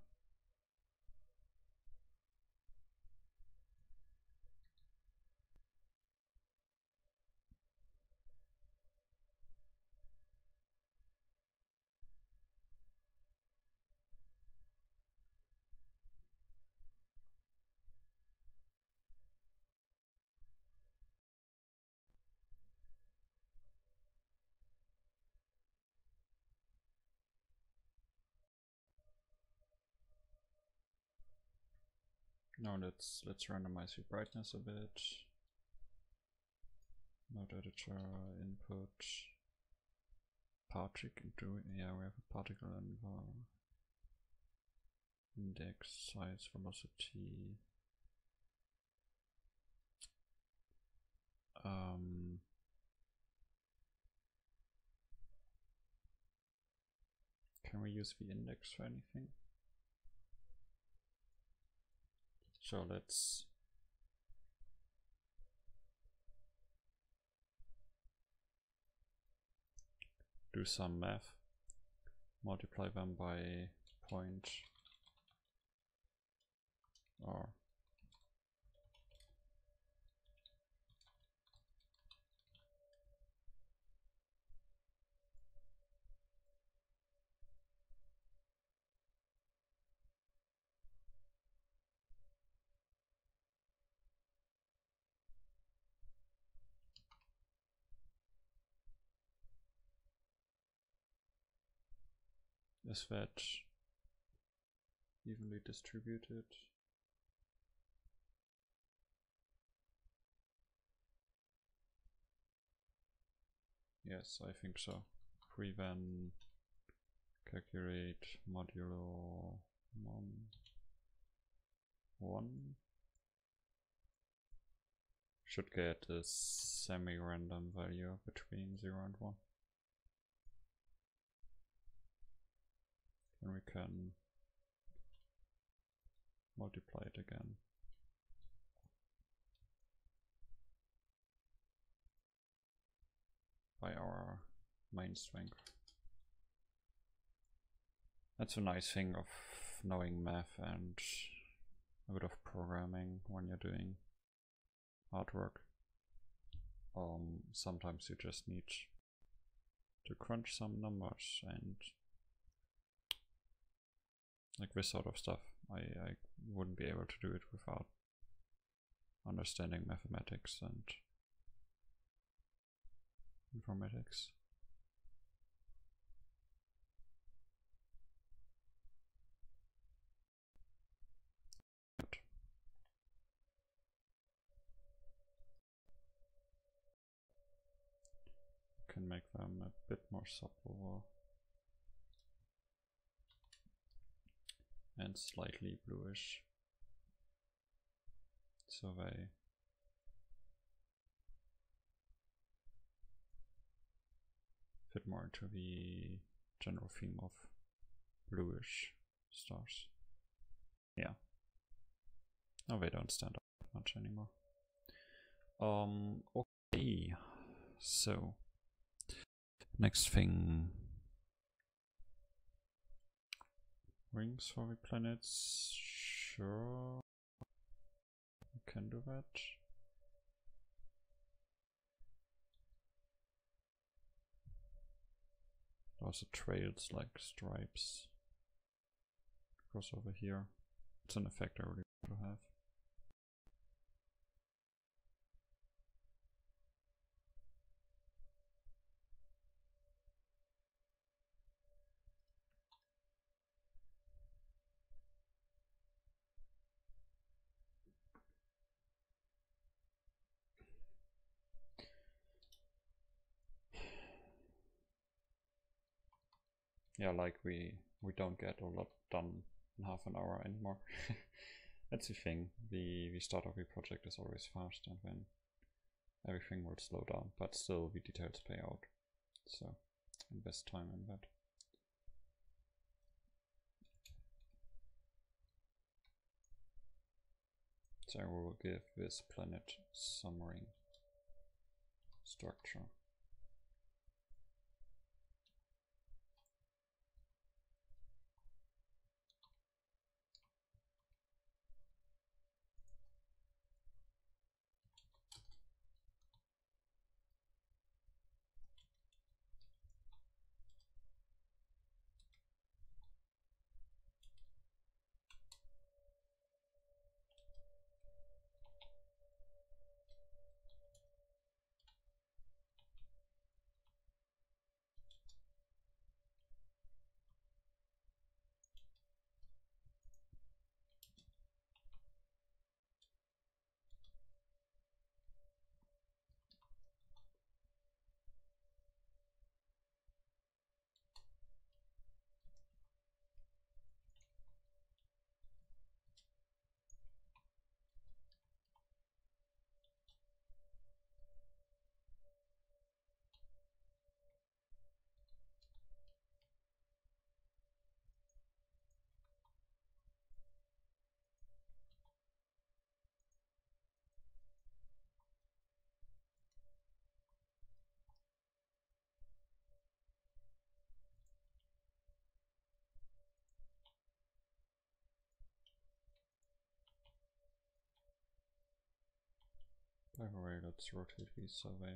Now let's randomize the brightness a bit. Node editor, input, particle into, yeah, we have a particle in the index, size, velocity. Can we use the index for anything? So let's do some math, multiply them by point, or Is that evenly distributed? Yes, I think so. Prevent calculate modulo 1 should get a semi-random value between 0 and 1. And we can multiply it again. By our main strength. That's a nice thing of knowing math and a bit of programming when you're doing artwork. Sometimes you just need to crunch some numbers and like this sort of stuff. I wouldn't be able to do it without understanding mathematics and informatics. Good. Can make them a bit more supple and slightly bluish, so they fit more into the general theme of bluish stars. Yeah. No, they don't stand out much anymore. Okay. So next thing, rings for the planets. Sure, we can do that. Also trails like stripes across over here. It's an effect I really want to have. Yeah, like we don't get a lot done in half an hour anymore. That's the thing. The start of a project is always fast, and then everything will slow down, but still the details pay out. So invest time in that. So we will give this planet some ring structure. By the way, let's rotate these so they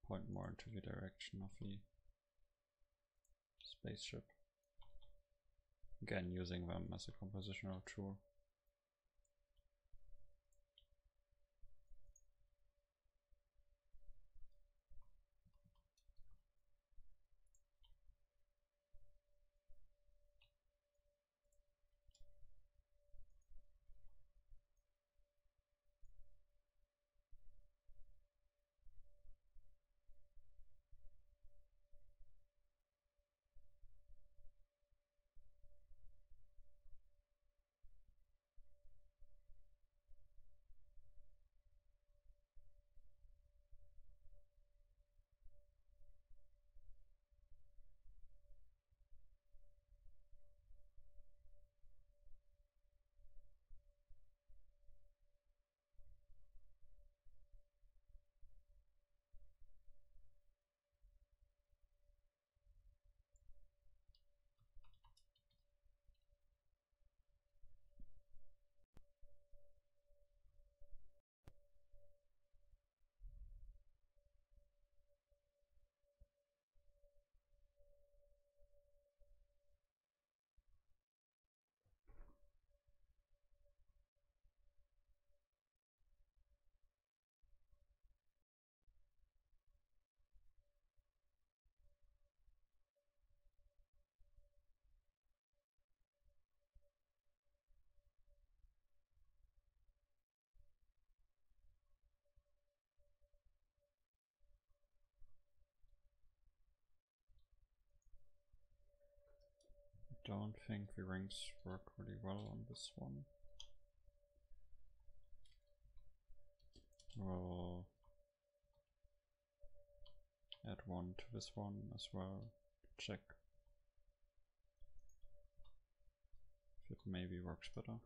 point more into the direction of the spaceship. Again, using them as a compositional tool. don't think the rings work really well on this one. We'll add one to this one as well. Check if it maybe works better.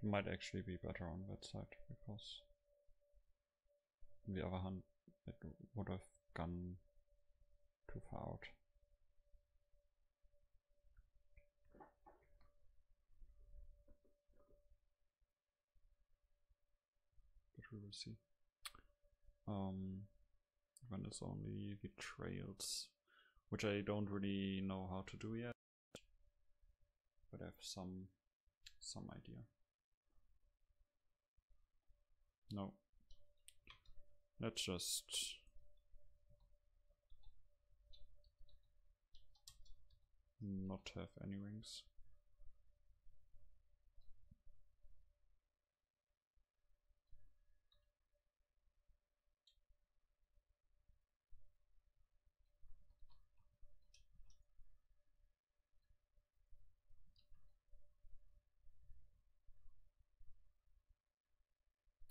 It might actually be better on that side, because on the other hand it would have gone too far out. But we will see. When it's only the trails, which I don't really know how to do yet, but I have some idea. No, let's just not have any rings.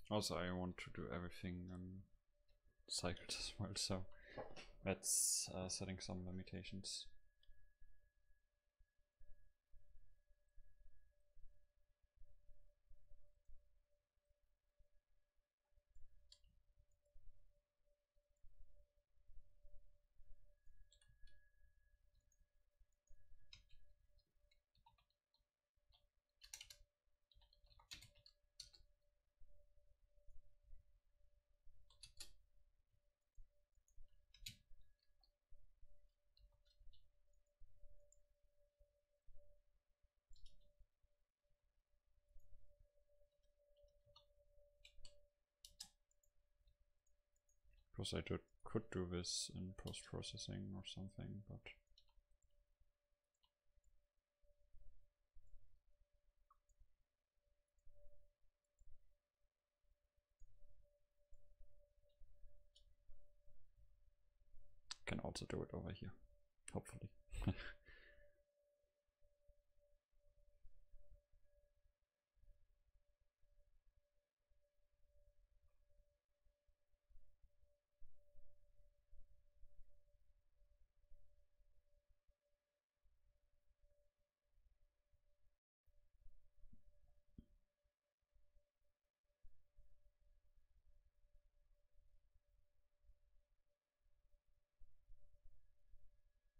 Also, I want to do everything cycled as well, so that's setting some limitations. Because I could do this in post-processing or something, but can also do it over here, hopefully.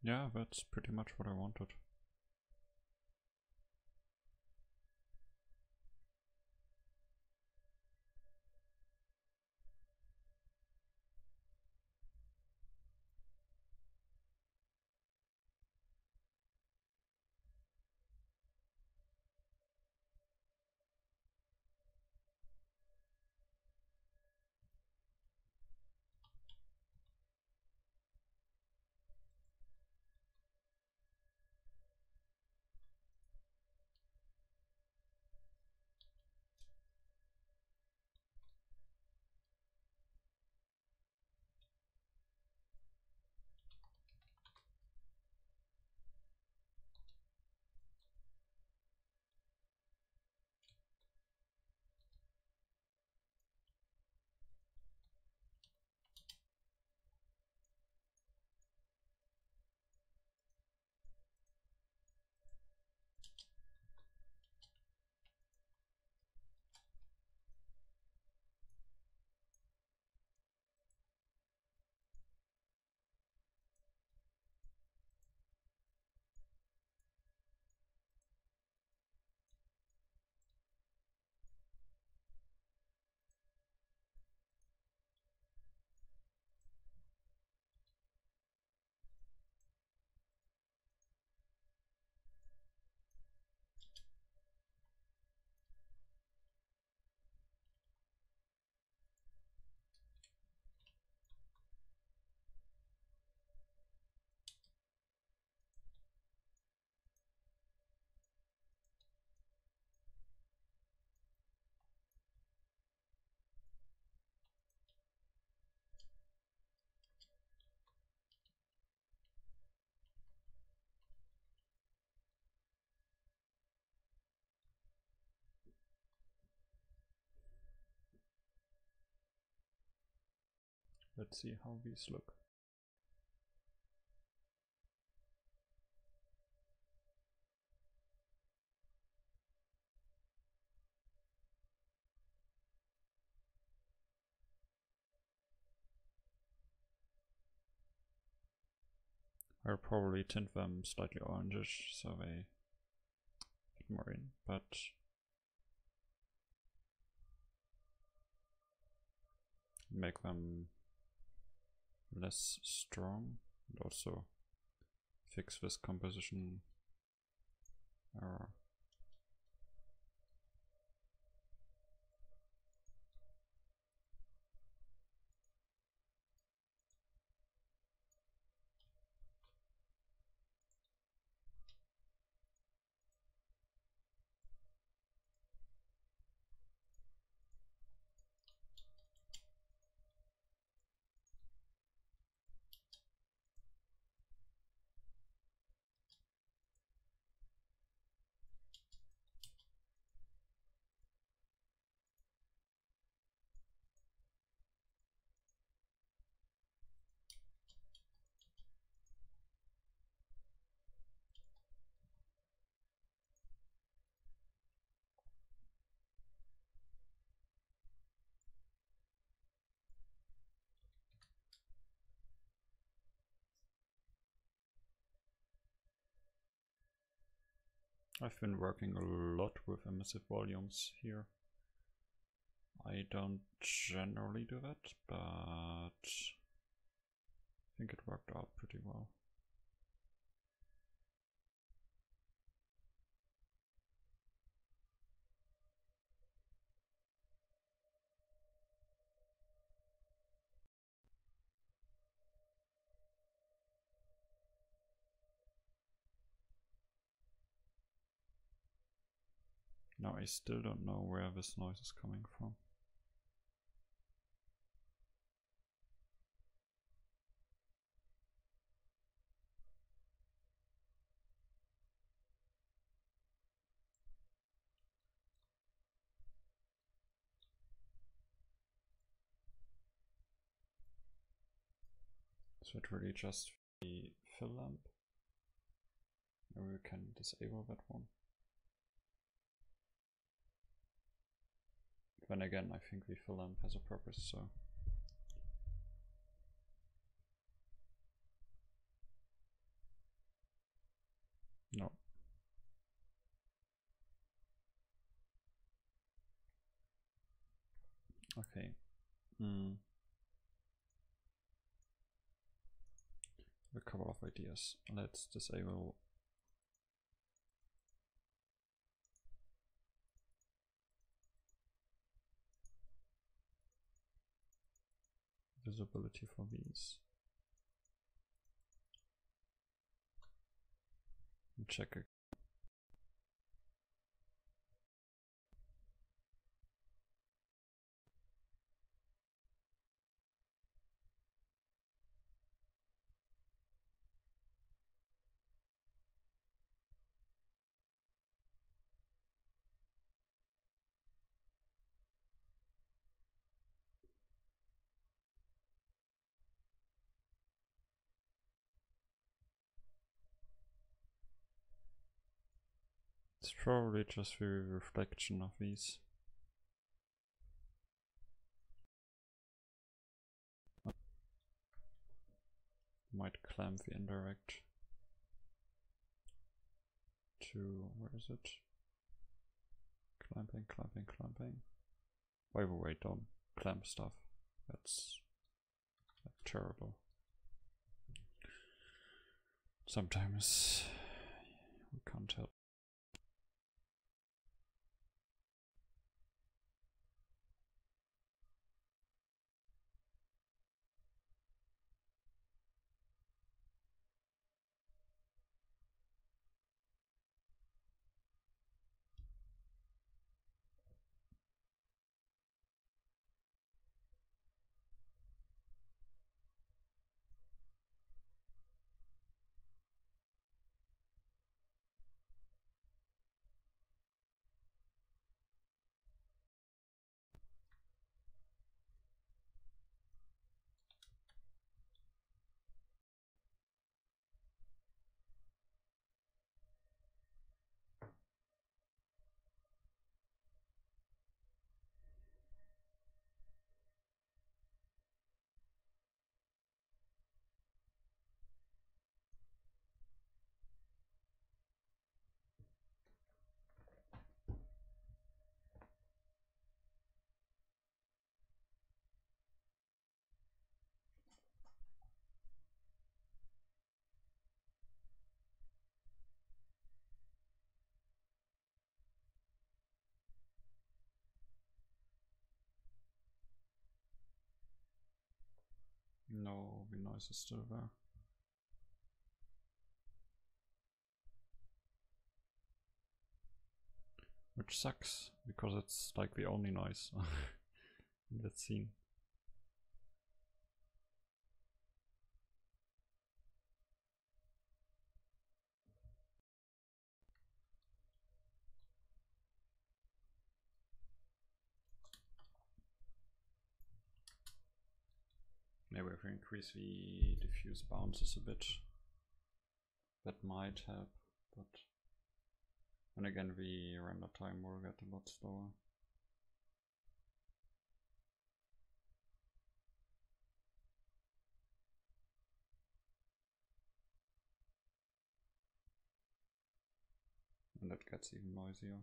Yeah, that's pretty much what I wanted. Let's see how these look. I'll probably tint them slightly orangish so they fit more in, but make them less strong and also fix this composition error. I've been working a lot with emissive volumes here. I don't generally do that, but I think it worked out pretty well. Now I still don't know where this noise is coming from. So it really just the fill lamp. Maybe we can disable that one. Then again, I think the fill lamp has a purpose, so. No. Okay. A couple of ideas. Let's disable visibility for these. And check it. It's probably just the reflection of these. Might clamp the indirect to, where is it? Clamping, clamping, clamping. By the way, don't clamp stuff. That's terrible. Sometimes we can't help. background noise is still there. Which sucks, because it's like the only noise in that scene. Maybe if we increase the diffuse bounces a bit, that might help, but then again the render time will get a lot slower. And that gets even noisier.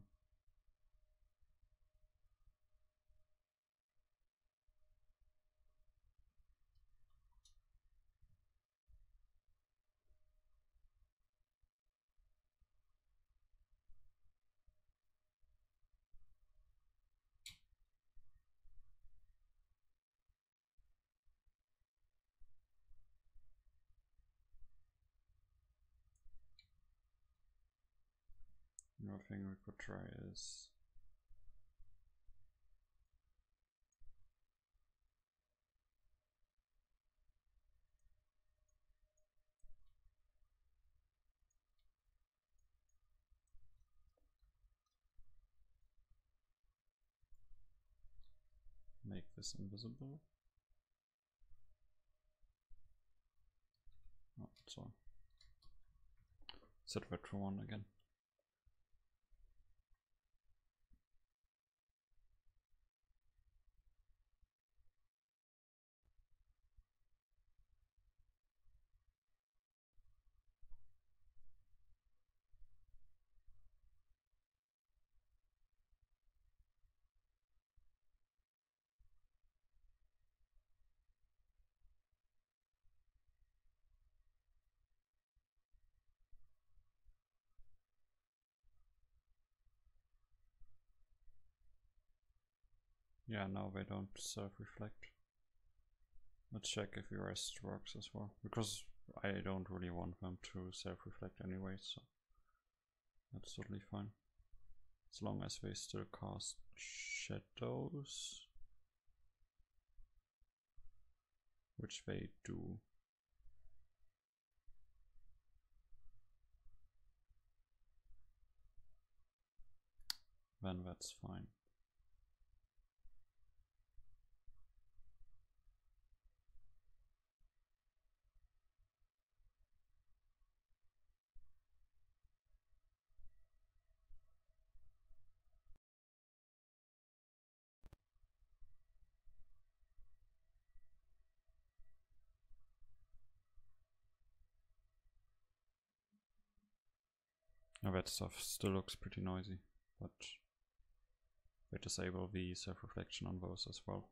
Another thing we could try is make this invisible. Oh, so set that to 1 again. Yeah, now they don't self-reflect. Let's check if the rest works as well, because I don't really want them to self-reflect anyway, so that's totally fine. As long as they still cast shadows, which they do. Then that's fine. Now that stuff still looks pretty noisy, but we disable the self-reflection on those as well.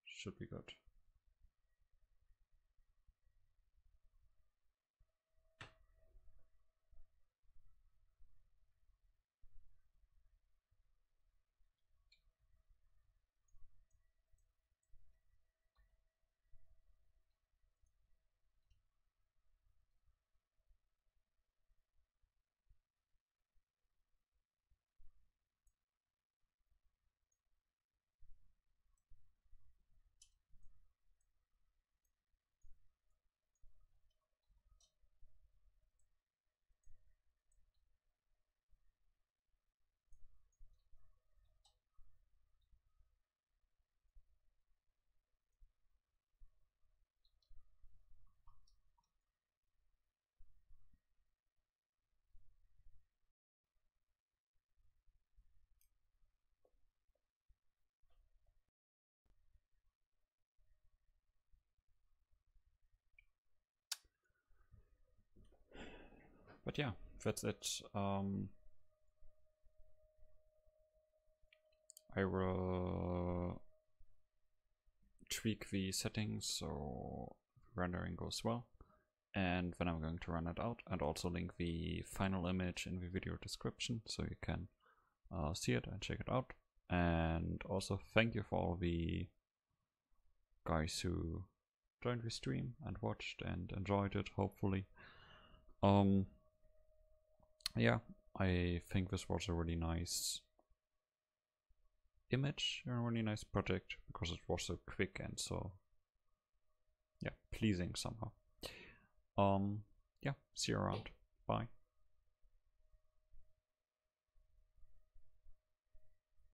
Should be good. But yeah, that's it. I will tweak the settings so rendering goes well, and then I'm going to run it out and also link the final image in the video description so you can see it and check it out. And also thank you for all the guys who joined the stream and watched and enjoyed it, hopefully. Yeah, I think this was a really nice image, a really nice project, because it was so quick and so, yeah, pleasing somehow. Yeah, see you around. Bye.